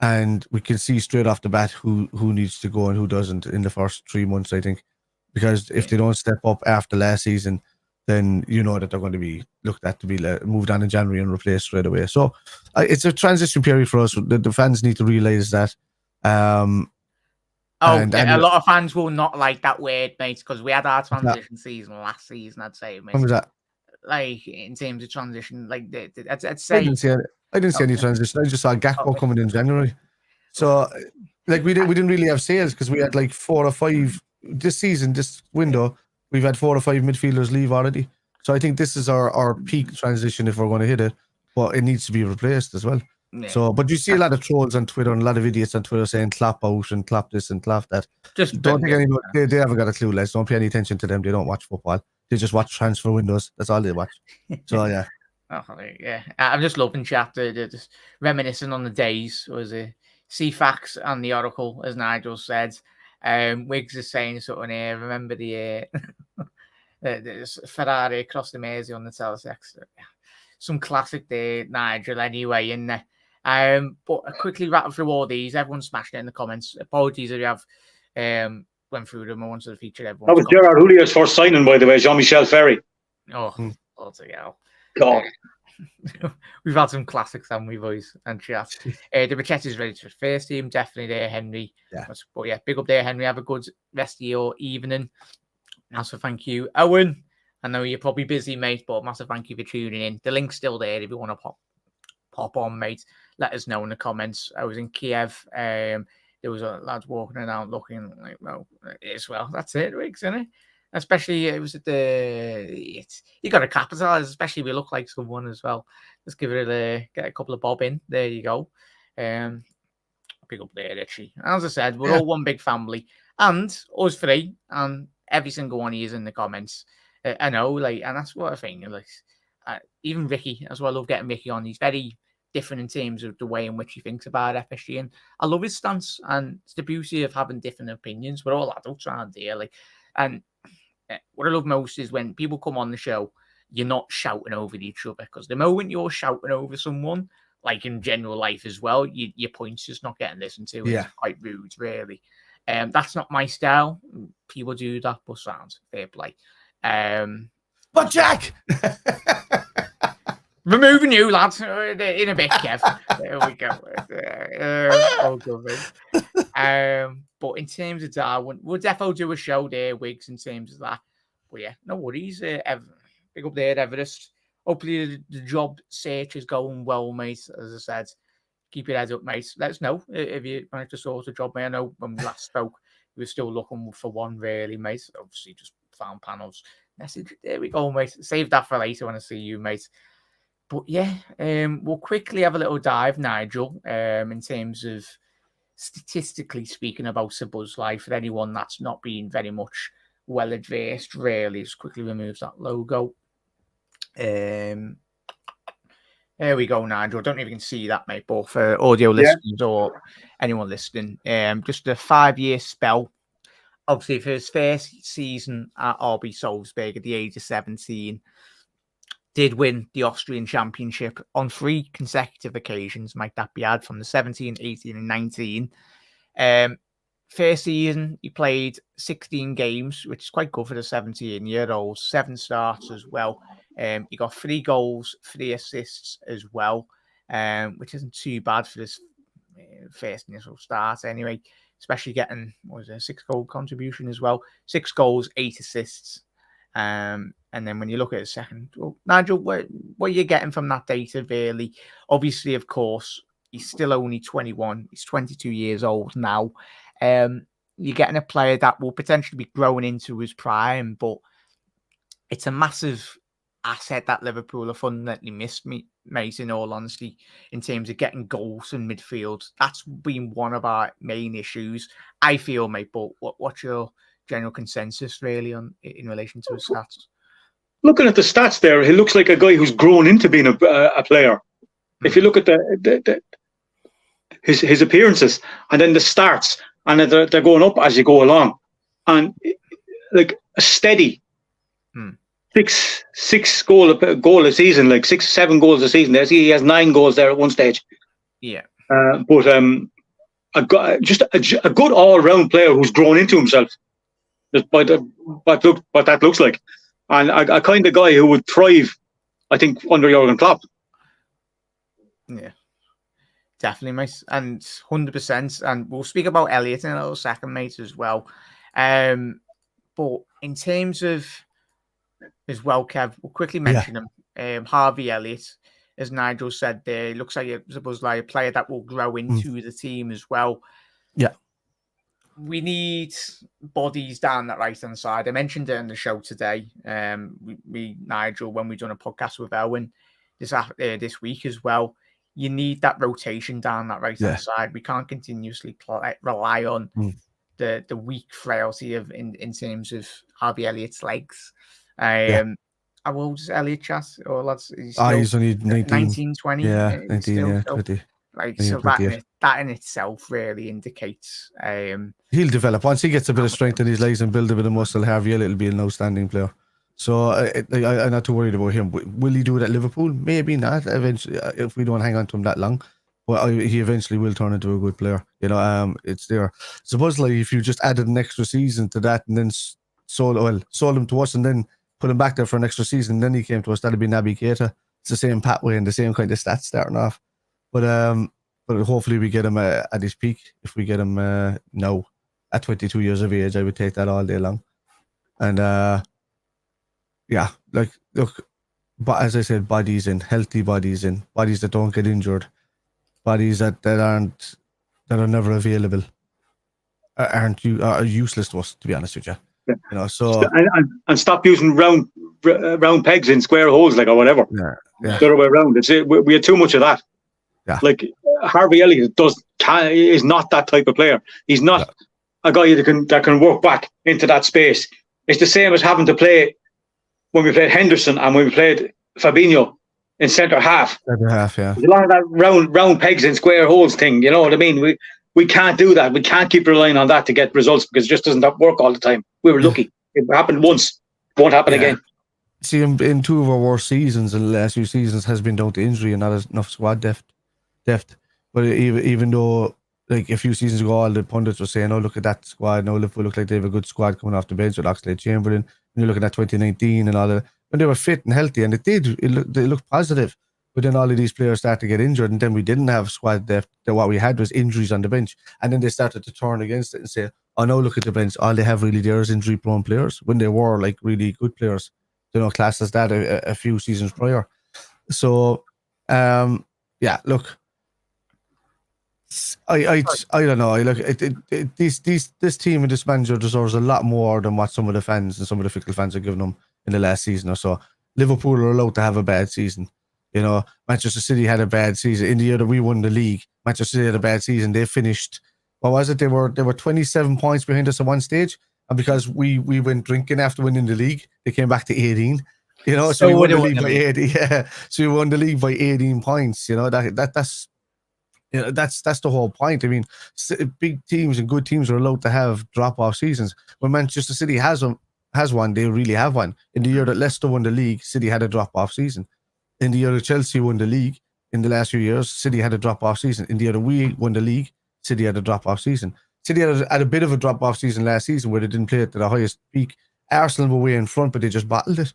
and we can see straight off the bat who needs to go and who doesn't in the first 3 months, I think. Because if they don't step up after last season, then you know that they're going to be looked at to be moved on in January and replaced straight away. So it's a transition period for us. The fans need to realise that. And a lot of fans will not like that word, mate, because we had our transition season last season, I'd say. Mate. When was that? Like, in terms of transition, I'd say... I didn't see any transition. I just saw Gakpo coming in January. So, we didn't really have sales because we had 4 or 5... This season, this window, we've had 4 or 5 midfielders leave already. So I think this is our peak transition if we're going to hit it. But it needs to be replaced as well. Yeah. So, but you see a lot of trolls on Twitter and a lot of idiots on Twitter saying Klopp out and Klopp this and Klopp that. Just don't think anybody, they haven't got a clue, lads. Don't pay any attention to them. They don't watch football. They just watch transfer windows. That's all they watch. So, yeah. Yeah. I'm just loving chat. They're just reminiscing on the days. Was it CFAX and the Oracle, as Nigel said. Wiggs is saying something here. Remember the Ferrari across the Mersey on the Telesex. Some classic there, Nigel, anyway, in there. But I quickly rattle through all these. Everyone's smashing it in the comments. Apologies if you have went through them. I wanted to feature everyone. That was Gerard Houlier's first signing, by the way, Jean-Michel Ferry. Oh, bloody hell. God. We've had some classics, haven't we, boys? And chat. The Bachetti's ready for the first team. Definitely there, Henry. Yeah. But yeah, big up there, Henry. Have a good rest of your evening. Massive thank you, Owen. I know you're probably busy, mate, but massive thank you for tuning in. The link's still there if you want to pop on, mate. Let us know in the comments. I was in Kiev. There was a lad walking around looking like, well, that's it, Riggs, isn't it? Especially it was at you got to capitalize, especially if you look like someone as well. Let's give it get a couple of bob in. There you go. Big up there, Richie. As I said, we're all one big family, and us three, and every single one of you is in the comments. I know, and that's what I think. Even Ricky as well. I love getting Ricky on. He's very different in terms of the way in which he thinks about FSG, and I love his stance. And it's the beauty of having different opinions. We're all adults around here, and what I love most is when people come on the show, you're not shouting over each other, because the moment you're shouting over someone, like in general life as well, your point's just not getting listened to. It's quite rude, really. That's not my style. People do that, but sounds fair play. But Jack, removing you, lads, in a bit, Kev. There we go. All good. But in terms of Darwin, we'll definitely do a show there, Wiggs, in terms of that. But yeah, no worries. Big up there, Everest. Hopefully the job search is going well, mate. As I said, keep your head up, mate. Let us know if you manage to sort a job, mate. I know when we last spoke, we were still looking for one, really, mate. Obviously, just found panels. Message. There we go, mate. Save that for later when I see you, mate. But yeah, we'll quickly have a little dive, Nigel, in terms of statistically speaking about Szoboszlai, for anyone that's not been very much well adversed, really. Just quickly removes that logo. There we go, Nigel. I don't know if you can see that, mate, but for audio listeners or anyone listening, just a 5-year spell. Obviously, for his first season at RB Salzburg at the age of 17, did win the Austrian Championship on 3 consecutive occasions, might that be added, from the 17, 18 and 19. First season, he played 16 games, which is quite good for the 17-year-old. 7 starts as well. He got 3 goals, 3 assists as well, which isn't too bad for this first initial start anyway, especially getting, a 6-goal contribution as well. 6 goals, 8 assists. And then when you look at his second, Nigel, what are you getting from that data, really? Obviously, of course, he's still only 21. He's 22 years old now. You're getting a player that will potentially be growing into his prime, but it's a massive asset that Liverpool have fundamentally missed, mate, in all honesty, in terms of getting goals in midfield. That's been one of our main issues, I feel, mate. But what's your general consensus, really, in relation to his stats? Looking at the stats there, he looks like a guy who's grown into being a player. If you look at his appearances and then the starts, and they're going up as you go along, and like a steady 6 goal a season, like 6-7 goals a season. He has 9 goals there at one stage. Yeah, but a good all-round player who's grown into himself. Just by what that looks like, and a kind of guy who would thrive, I think, under Jurgen Klopp. Yeah, definitely, mate, and 100%. And we'll speak about Elliott in a little second, mate, as well. But in terms of as well, Kev, we'll quickly mention him. Harvey Elliott, as Nigel said there, looks like a player that will grow into the team as well. Yeah. We need bodies down that right-hand side. I mentioned it in the show today. Nigel, when we've done a podcast with Owen this week as well, you need that rotation down that right-hand side. We can't continuously rely on the weak frailty in terms of Harvey Elliott's legs. How old is Elliott, Chas? Or lads, he's only 19, 20. Yeah, 19, 20. So that in itself really indicates he'll develop once he gets a bit of strength in his legs and build a bit of muscle. Harvey Elliott will be an outstanding player. So I'm not too worried about him. Will he do it at Liverpool? Maybe not. Eventually, if we don't hang on to him that long. well, he eventually will turn into a good player. You know, it's there. Supposedly, if you just added an extra season to that and then sold him to us and then put him back there for an extra season, and then he came to us, that'd be Naby Keita. It's the same pathway and the same kind of stats starting off. But hopefully we get him at his peak. If we get him now at 22 years of age, I would take that all day long. And like, look, but as I said, bodies in, healthy bodies in, bodies that don't get injured, bodies that are never available, are useless to us, to be honest with you. Yeah. You know, so and stop using round pegs in square holes, like, or whatever. Yeah. The other way around. We had too much of that. Yeah. Like Harvey Elliott is not that type of player. He's not a guy that can work back into that space. It's the same as having to play when we played Henderson and when we played Fabinho in centre half. Centre half, yeah. There's a lot of that round pegs in square holes thing. You know what I mean? We can't do that. We can't keep relying on that to get results because it just doesn't work all the time. We were lucky. It happened once. It won't happen again. See, in two of our worst seasons in the last few seasons has been down to injury and not enough squad depth. But even though, like, a few seasons ago, all the pundits were saying, "Oh, look at that squad. No, Liverpool look like they have a good squad coming off the bench with Oxlade-Chamberlain." When you're looking at 2019 and all that, when they were fit and healthy, and they looked positive. But then all of these players started to get injured, and then we didn't have squad depth. What we had was injuries on the bench, and then they started to turn against it and say, "Oh no, look at the bench. All they have really there is injury-prone players." When they were like really good players, you know, classed as that a few seasons prior. So, look. I don't know. I look this team and this manager deserves a lot more than what some of the fans and some of the fickle fans are giving them in the last season or so. Liverpool are allowed to have a bad season. You know, Manchester City had a bad season in the year that we won the league. Manchester City had a bad season. They finished. What was it? They were 27 points behind us at one stage, and because we went drinking after winning the league, they came back to 18. You know, so we won the league by 80. Yeah, so we won the league by 18 points. You know that's. You know, that's the whole point. I mean, big teams and good teams are allowed to have drop-off seasons. When Manchester City has one, they really have one. In the year that Leicester won the league, City had a drop-off season. In the year that Chelsea won the league, in the last few years, City had a drop-off season. In the year that we won the league, City had a drop-off season. City had a bit of a drop-off season last season where they didn't play it to the highest peak. Arsenal were way in front, but they just battled it.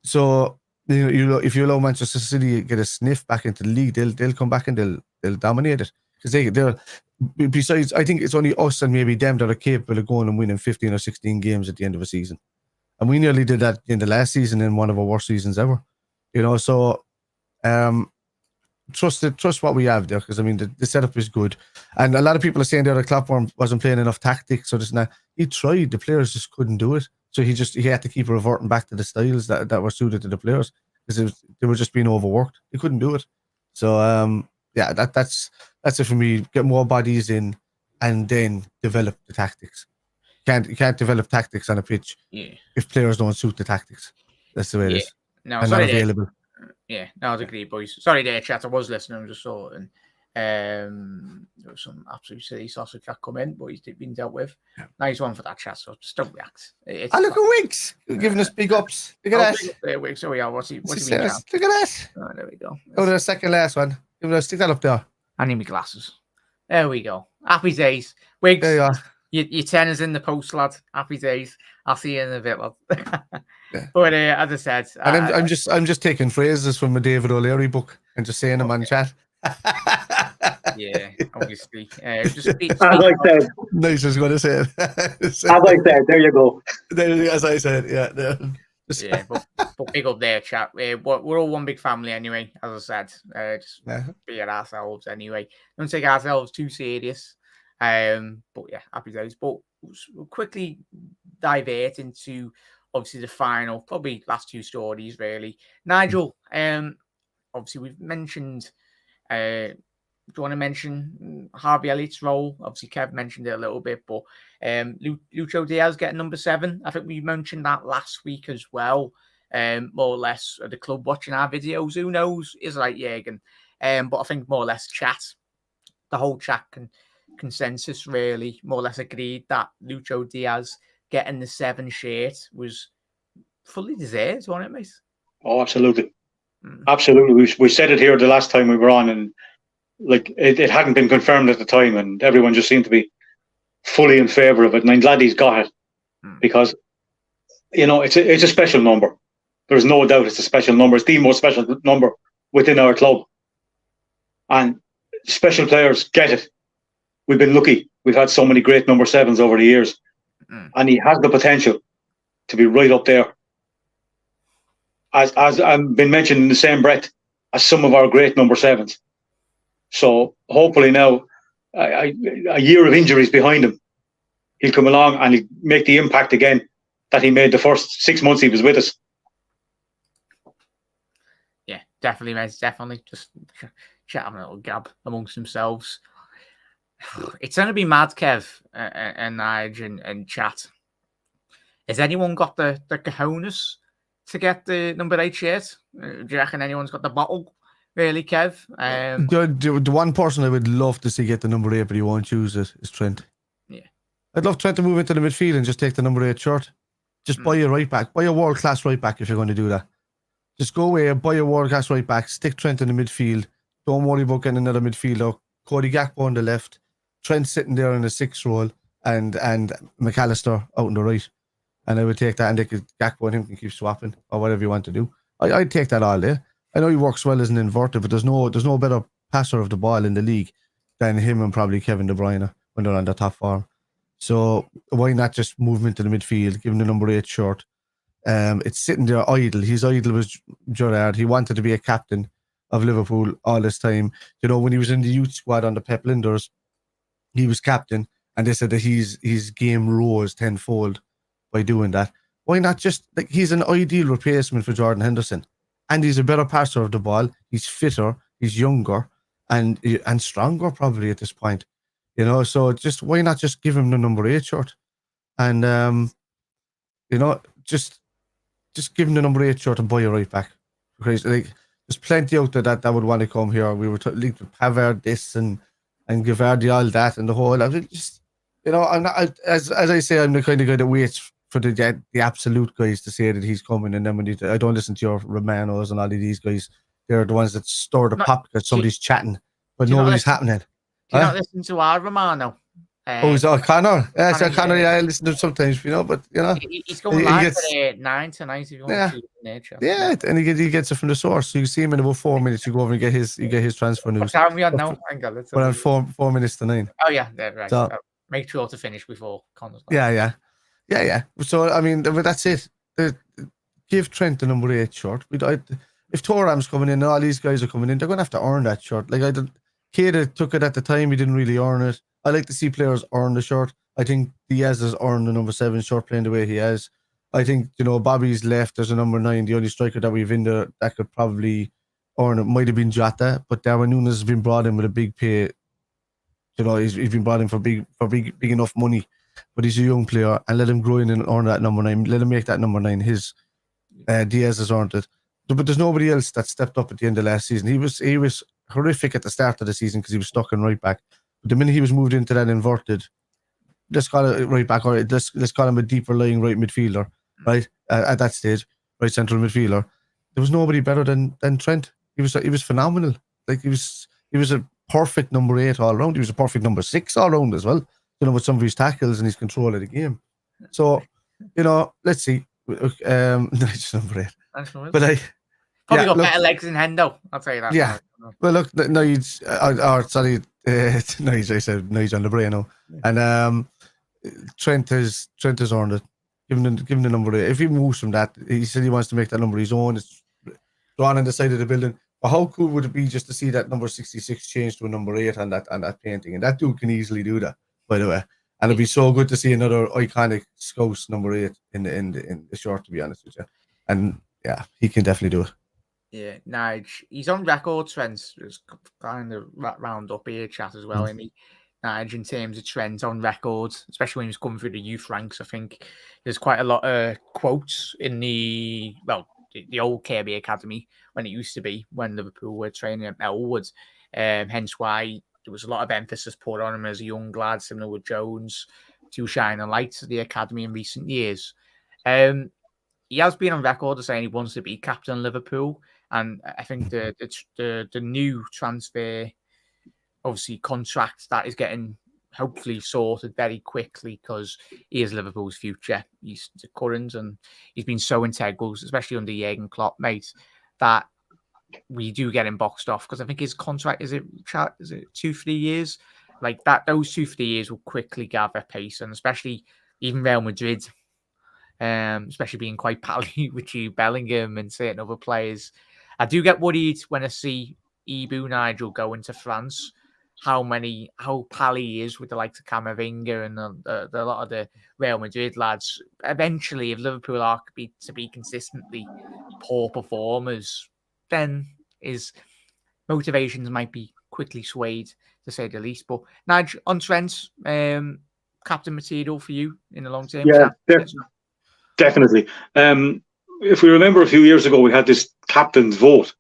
So, you know, if you allow Manchester City to get a sniff back into the league, they'll come back and they'll dominate it because they're. Besides, I think it's only us and maybe them that are capable of going and winning 15 or 16 games at the end of a season, and we nearly did that in the last season in one of our worst seasons ever. You know, so trust what we have there because I mean the setup is good, and a lot of people are saying there that Klopp wasn't playing enough tactics or this and that. He tried, the players just couldn't do it. So he had to keep reverting back to the styles that were suited to the players because they were just being overworked. He couldn't do it. So that's it for me. Get more bodies in, and then develop the tactics. You can't develop tactics on a pitch if players don't suit the tactics. That's the way it is. No, and sorry, not available. Yeah, no, I agree, boys. Sorry there, chat. I was listening, I just saw it, and there was some absolute silly sausage that come in, but he's been dealt with. Nice one for that, chat. So just don't react. Look at Wiggs giving us big ups. Look at that. There, Wiggs. So we are. What's he mean? Look at that. Oh, there we go. Go to the second last one. Stick that up there. I need my glasses. There we go. Happy days, Wiggs. There you are. Your 10 is in the post, lad. Happy days. I'll see you in a bit, lad. But as I said, and I'm just taking phrases from a David O'Leary book and just saying them on chat. Yeah, obviously. Just speak as I said, nice. I was going to say it. As I said, there you go. As I said, yeah. Yeah, but big up there, chat. We're all one big family anyway. As I said, just be at ourselves anyway. Don't take ourselves too serious. But yeah, happy days. But we'll quickly divert into obviously the final, probably last two stories really. Nigel, obviously we've mentioned. Do you want to mention Harvey Elliott's role? Obviously, Kev mentioned it a little bit, but Lucho Diaz getting number 7. I think we mentioned that last week as well. More or less at the club watching our videos. Who knows? Is like Jurgen. But I think more or less the whole chat consensus really more or less agreed that Lucho Diaz getting the 7 shirt was fully deserved, wasn't it, mate? Oh, absolutely. Absolutely. We said it here the last time we were on, and like it hadn't been confirmed at the time, and everyone just seemed to be fully in favour of it. And I'm glad he's got it because it's a special number. There's no doubt it's a special number. It's the most special number within our club, and special players get it. We've been lucky. We've had so many great number 7s over the years, and he has the potential to be right up there, as I've been mentioned in the same breath as some of our great number 7s. So hopefully now, a year of injuries behind him, he'll come along and he'll make the impact again that he made the first 6 months he was with us. Yeah, definitely, mate. Definitely. Just having a little gab amongst themselves. It's going to be mad, Kev and Nige and chat. Has anyone got the cojones to get the number 8 shirt? Do you reckon anyone's got the bottle? Really, Kev? The one person I would love to see get the number 8, but he won't choose it, is Trent. Yeah. I'd love Trent to move into the midfield and just take the number 8 shirt. Just buy a right back. Buy a world-class right back if you're going to do that. Just go away and buy a world-class right back. Stick Trent in the midfield. Don't worry about getting another midfielder. Cody Gakpo on the left. Trent sitting there in the 6th role. And McAllister out on the right. And I would take that, and Gakpo and him can keep swapping or whatever you want to do. I'd take that all day. I know he works well as an inverted, but there's no better passer of the ball in the league than him and probably Kevin De Bruyne when they're on the top form. So why not just move him into the midfield, give him the number 8 shirt? It's sitting there idle. His idol was Gerrard. He wanted to be a captain of Liverpool all this time. You know, when he was in the youth squad on the Pep Linders, he was captain, and they said that his game rose tenfold by doing that. Why not just, like, he's an ideal replacement for Jordan Henderson, and he's a better passer of the ball. He's fitter, he's younger, and stronger probably at this point. You know, so just why not just give him the number 8 shirt, and just give him the number 8 shirt and buy a right back. Because like, there's plenty out there that would want to come here. We were linked with Pavard this and Gavardi all that and the whole. I mean, just, I'm not, as I say, I'm the kind of guy that waits for the absolute guys to say that he's coming, and then when I don't listen to your Romanos and all of these guys. They're the ones that stir the pot because somebody's chatting, but nobody's happening. Do you not listen to our Romano? Is it Connor? Yeah, it's Connor. Yeah, I listen to him sometimes, but he's going live at 9 tonight if you want to see nature. Yeah, and he gets it from the source. So you see him in about 4 minutes. You go over and get his transfer news. What time are we on now? Hang on, we're on 4 minutes to 9. Oh yeah, right. So, make sure to finish before Connor's. Yeah. So I mean, that's it. Give Trent the number 8 shirt. If Thuram's coming in and all these guys are coming in, they're going to have to earn that shirt. Like Keita took it at the time, he didn't really earn it. I like to see players earn the shirt. I think Diaz has earned the number 7 shirt playing the way he has. I think, Bobby's left as a number 9. The only striker that we've in there that could probably earn it might have been Jota, but Darwin Nunez has been brought in with a big pay. He's been brought in for big enough money, but he's a young player, and let him grow in and earn that number 9. Let him make that number 9 his. Diaz has earned it. But there's nobody else that stepped up at the end of last season. He was horrific at the start of the season because he was stuck in right back. But the minute he was moved into that inverted, let's call it right back, or let's call him a deeper lying right midfielder, right? At that stage, right central midfielder, there was nobody better than Trent. He was phenomenal. Like he was a perfect number 8 all around. He was a perfect number 6 all around as well. With some of his tackles and his control of the game. So, let's see. Nice number 8. But probably got better legs than Hendo. I'll tell you that. Yeah. Well, look, Nige, I said Nige on the brain now. And Trent has earned it. Give him the number 8. If he moves from that, he said he wants to make that number his own. It's drawn on the side of the building. But how cool would it be just to see that number 66 change to a number 8 on that painting? And that dude can easily do that, by the way. And it'd be so good to see another iconic Scouse number 8 in the short, to be honest with you. And yeah, he can definitely do it. Yeah, Nige, he's on record, Trent. It's kind of round up here chat as well. Nige, in terms of Trent on record, especially when he was coming through the youth ranks, I think there's quite a lot of quotes in the old KB Academy when it used to be, when Liverpool were training at Melwood. Hence why there was a lot of emphasis put on him as a young lad, similar with Jones, two shining lights of the academy in recent years. He has been on record as saying he wants to be captain of Liverpool, and I think the new transfer obviously contract that is getting hopefully sorted very quickly because he is Liverpool's future. He's the current and he's been so integral, especially under Jurgen Klopp, mate, that we do get him boxed off because I think his contract is it 2-3 years, like that. Those 2-3 years will quickly gather pace, and especially even Real Madrid, especially being quite pally with Jude Bellingham and certain other players. I do get worried when I see Ibu Nigel go into France. How pally he is with the likes of Camavinga and a lot of the Real Madrid lads. Eventually, if Liverpool are to be consistently poor performers, then his motivations might be quickly swayed, to say the least. But Nigel, on Trent, captain material for you in the long term? Yeah, definitely. If we remember a few years ago, we had this captain's vote.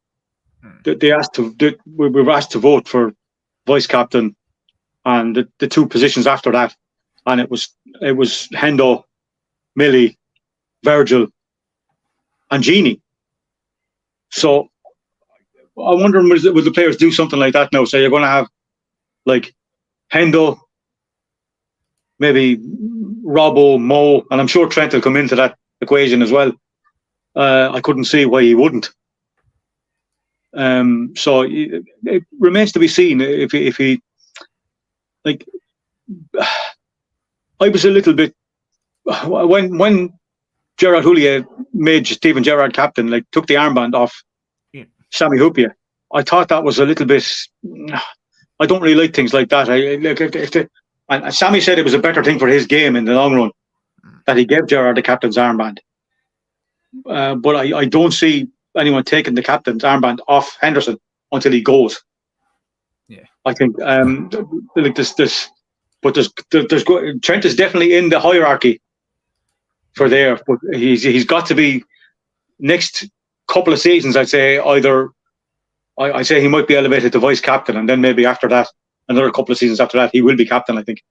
We were asked to vote for vice captain and the two positions after that, and it was Hendo, Millie, Virgil, and Gini. So I wonder, would the players do something like that now? So you're going to have like Hendo, maybe Robbo, Mo, and I'm sure Trent will come into that equation as well. I couldn't see why he wouldn't. So it remains to be seen if he like. I was a little bit when Gerard Houllier made Steven Gerrard captain, like took the armband off Sami Hyypiä. I thought that was a little bit. I don't really like things like that. And Sammy said it was a better thing for his game in the long run that he gave Gerrard the captain's armband. But I don't see anyone taking the captain's armband off Henderson until he goes. Yeah, I think like this, but there's Trent is definitely in the hierarchy for there, but he's got to be next couple of seasons. I'd say I say he might be elevated to vice captain, and then maybe after that, another couple of seasons after that, he will be captain. I think.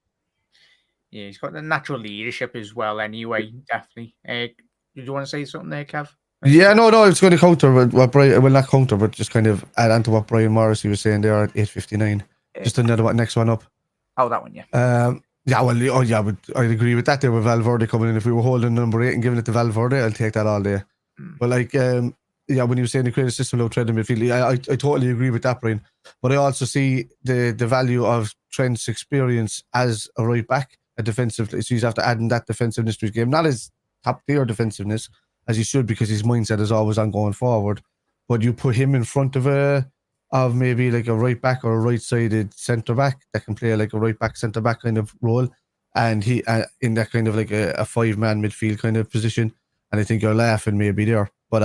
Yeah, he's got the natural leadership as well. Anyway, definitely. Did you want to say something there, Kev? Yeah, no, it's going to counter what Brian. Well, not counter, but just kind of add on to what Brian Morrissey was saying there at 8:59. Just another next one up. Oh, that one, yeah. But I'd agree with that there with Valverde coming in. If we were holding number 8 and giving it to Valverde, I'll take that all day. But like, when you were saying the creative system of Trent in midfield, I totally agree with that, Brian. But I also see the value of Trent's experience as a right back, a defensive. So he's have to add in that defensiveness to his game, not his top tier defensiveness as he should, because his mindset is always on going forward. But you put him in front of maybe like a right back or a right-sided centre back that can play like a right back centre back kind of role, and he in that kind of like a 5-man midfield kind of position. And I think you're laughing maybe there, but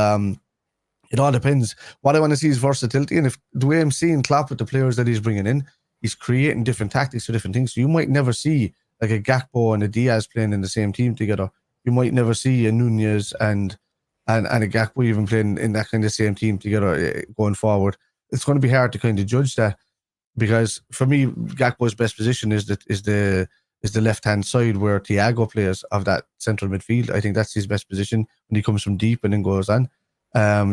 it all depends. What I want to see is versatility, and if the way I'm seeing Klopp with the players that he's bringing in, he's creating different tactics for different things. So you might never see like a Gakpo and a Diaz playing in the same team together. You might never see a Nunez and a Gakpo even playing in that kind of same team together going forward. It's going to be hard to kind of judge that, because for me, Gakpo's best position is the left-hand side where Thiago plays of that central midfield. I think that's his best position when he comes from deep and then goes on.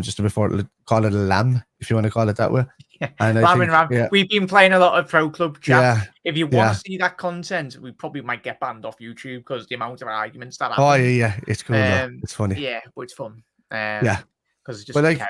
Just before, call it a lamb, if you want to call it that way. Yeah. And Ram. Yeah. We've been playing a lot of Pro Club chat. Yeah. If you want to see that content, we probably might get banned off YouTube because the amount of arguments that happen. Oh yeah, it's cool. It's funny. Yeah, but it's fun. Yeah, because it's just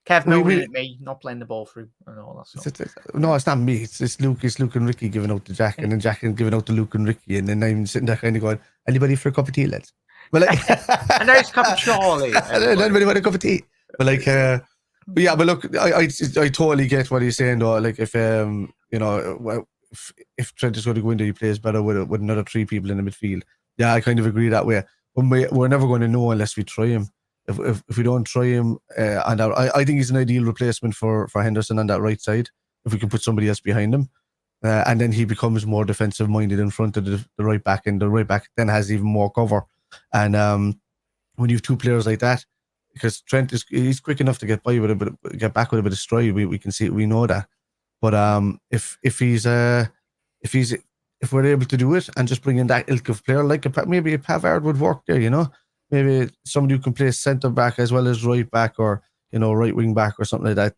Kev moaning at me, not playing the ball through and all that stuff. No, it's not me. It's Luke. It's Luke and Ricky giving out to Jack, and then Jack giving out to Luke and Ricky, and then I'm sitting there kind of going, "Anybody for a cup of tea, lads?" Well, like, a nice cup of Charlie. Anybody want a cup of tea? But like, but yeah, but look, I totally get what he's saying though. Like, if if Trent is going to go in there, he plays better with another 3 people in the midfield. Yeah, I kind of agree that way. But we're never going to know unless we try him. If we don't try him, and I think he's an ideal replacement for Henderson on that right side. If we can put somebody else behind him, and then he becomes more defensive minded in front of the right back, and the right back then has even more cover. And when you have 2 players like that, because Trent he's quick enough to get by with get back with a bit of stride. We can see it, we know that. But if we're able to do it and just bring in that ilk of player, like maybe a Pavard would work there, you know. Maybe somebody who can play centre back as well as right back, or right wing back or something like that.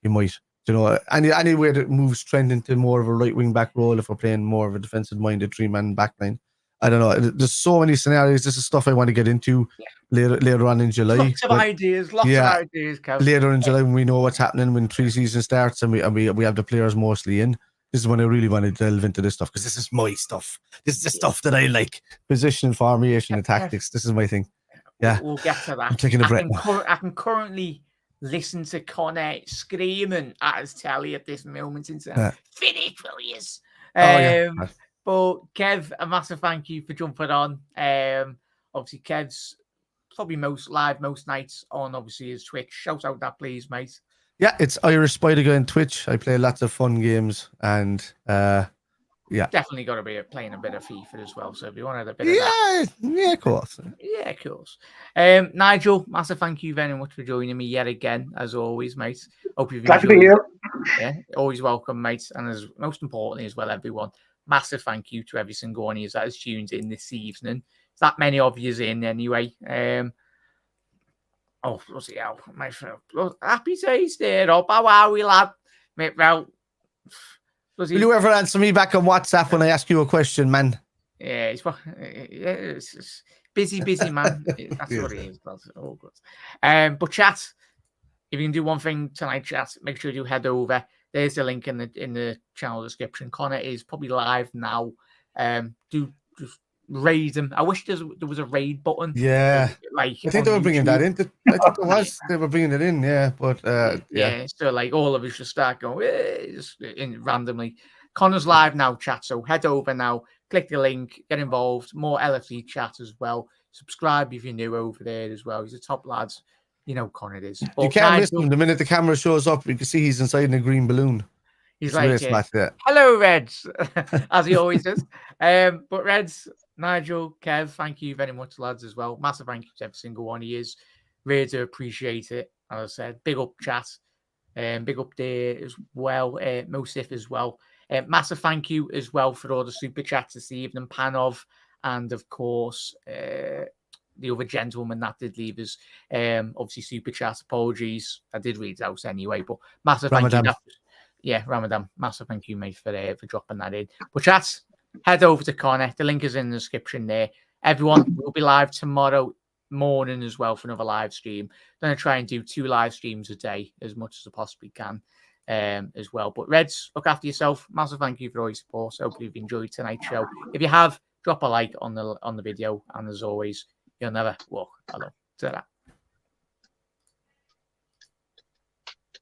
You might You know, any way that moves Trent into more of a right wing back role if we're playing more of a defensive minded 3-man backline. I don't know. There's so many scenarios. This is stuff I want to get into later on in July. Lots of ideas, Kev. Later in July when we know what's happening when pre-season starts and we have the players mostly in. This is when I really want to delve into this stuff because this is my stuff. This is the stuff that I like. Position, formation, and tactics. This is my thing. Yeah. We'll get to that. I'm taking a breath. I can currently listen to Connor screaming at his telly at this moment in time. Finish, will yous? But Kev, a massive thank you for jumping on. Obviously, Kev's probably most nights on obviously his Twitch. Shout out that, please, mate. Yeah, it's Irish Spider Guy on Twitch. I play lots of fun games and definitely got to be playing a bit of FIFA as well. So if you wanted a bit of that. Yeah, of course. Yeah, of course. Nigel, massive thank you very much for joining me yet again, as always, mate. Hope you've glad to be here. Yeah, always welcome, mate. And as most importantly as well, everyone, massive thank you to every single one of you that has tuned in this evening. It's that many of you in anyway. Oh, bloody hell, my friend. Happy days there. Oh, how are we, lad? Mate, well, will you ever answer me back on WhatsApp when I ask you a question, man? Yeah, it's busy, man. That's what it is. That's all good. But chat, if you can do one thing tonight, chat, make sure you head over. There's the link in the channel description. Connor is probably live now. Do just raid him. I wish there was a raid button. Yeah, like I think they were bringing that in. I think there was. They were bringing it in. Yeah, but yeah. So like all of us just start going just randomly. Connor's live now, chat. So head over now. Click the link. Get involved. More LFC chat as well. Subscribe if you're new over there as well. He's a top lad. You know Connor is. But you can't miss him. The minute the camera shows up, you can see he's inside in a green balloon. He's like, hello, Reds, as he always does. But Reds, Nigel, Kev, thank you very much, lads, as well. Massive thank you to every single one of you. Really do appreciate it. As I said, big up chat, big up there as well. Mosif as well. Massive thank you as well for all the super chats this evening, Panov, and of course, the other gentleman that did leave us, obviously super chat. Apologies, I did read it out anyway, but massive thank you. Yeah, Ramadan, massive thank you, mate, for dropping that in. But chat, head over to Connor. The link is in the description there. Everyone will be live tomorrow morning as well for another live stream. I'm going to try and do 2 live streams a day as much as I possibly can as well. But Reds, look after yourself. Massive thank you for all your support. Hopefully you've enjoyed tonight's show. If you have, drop a like on the video. And as always, you'll never walk alone. Ta-ra.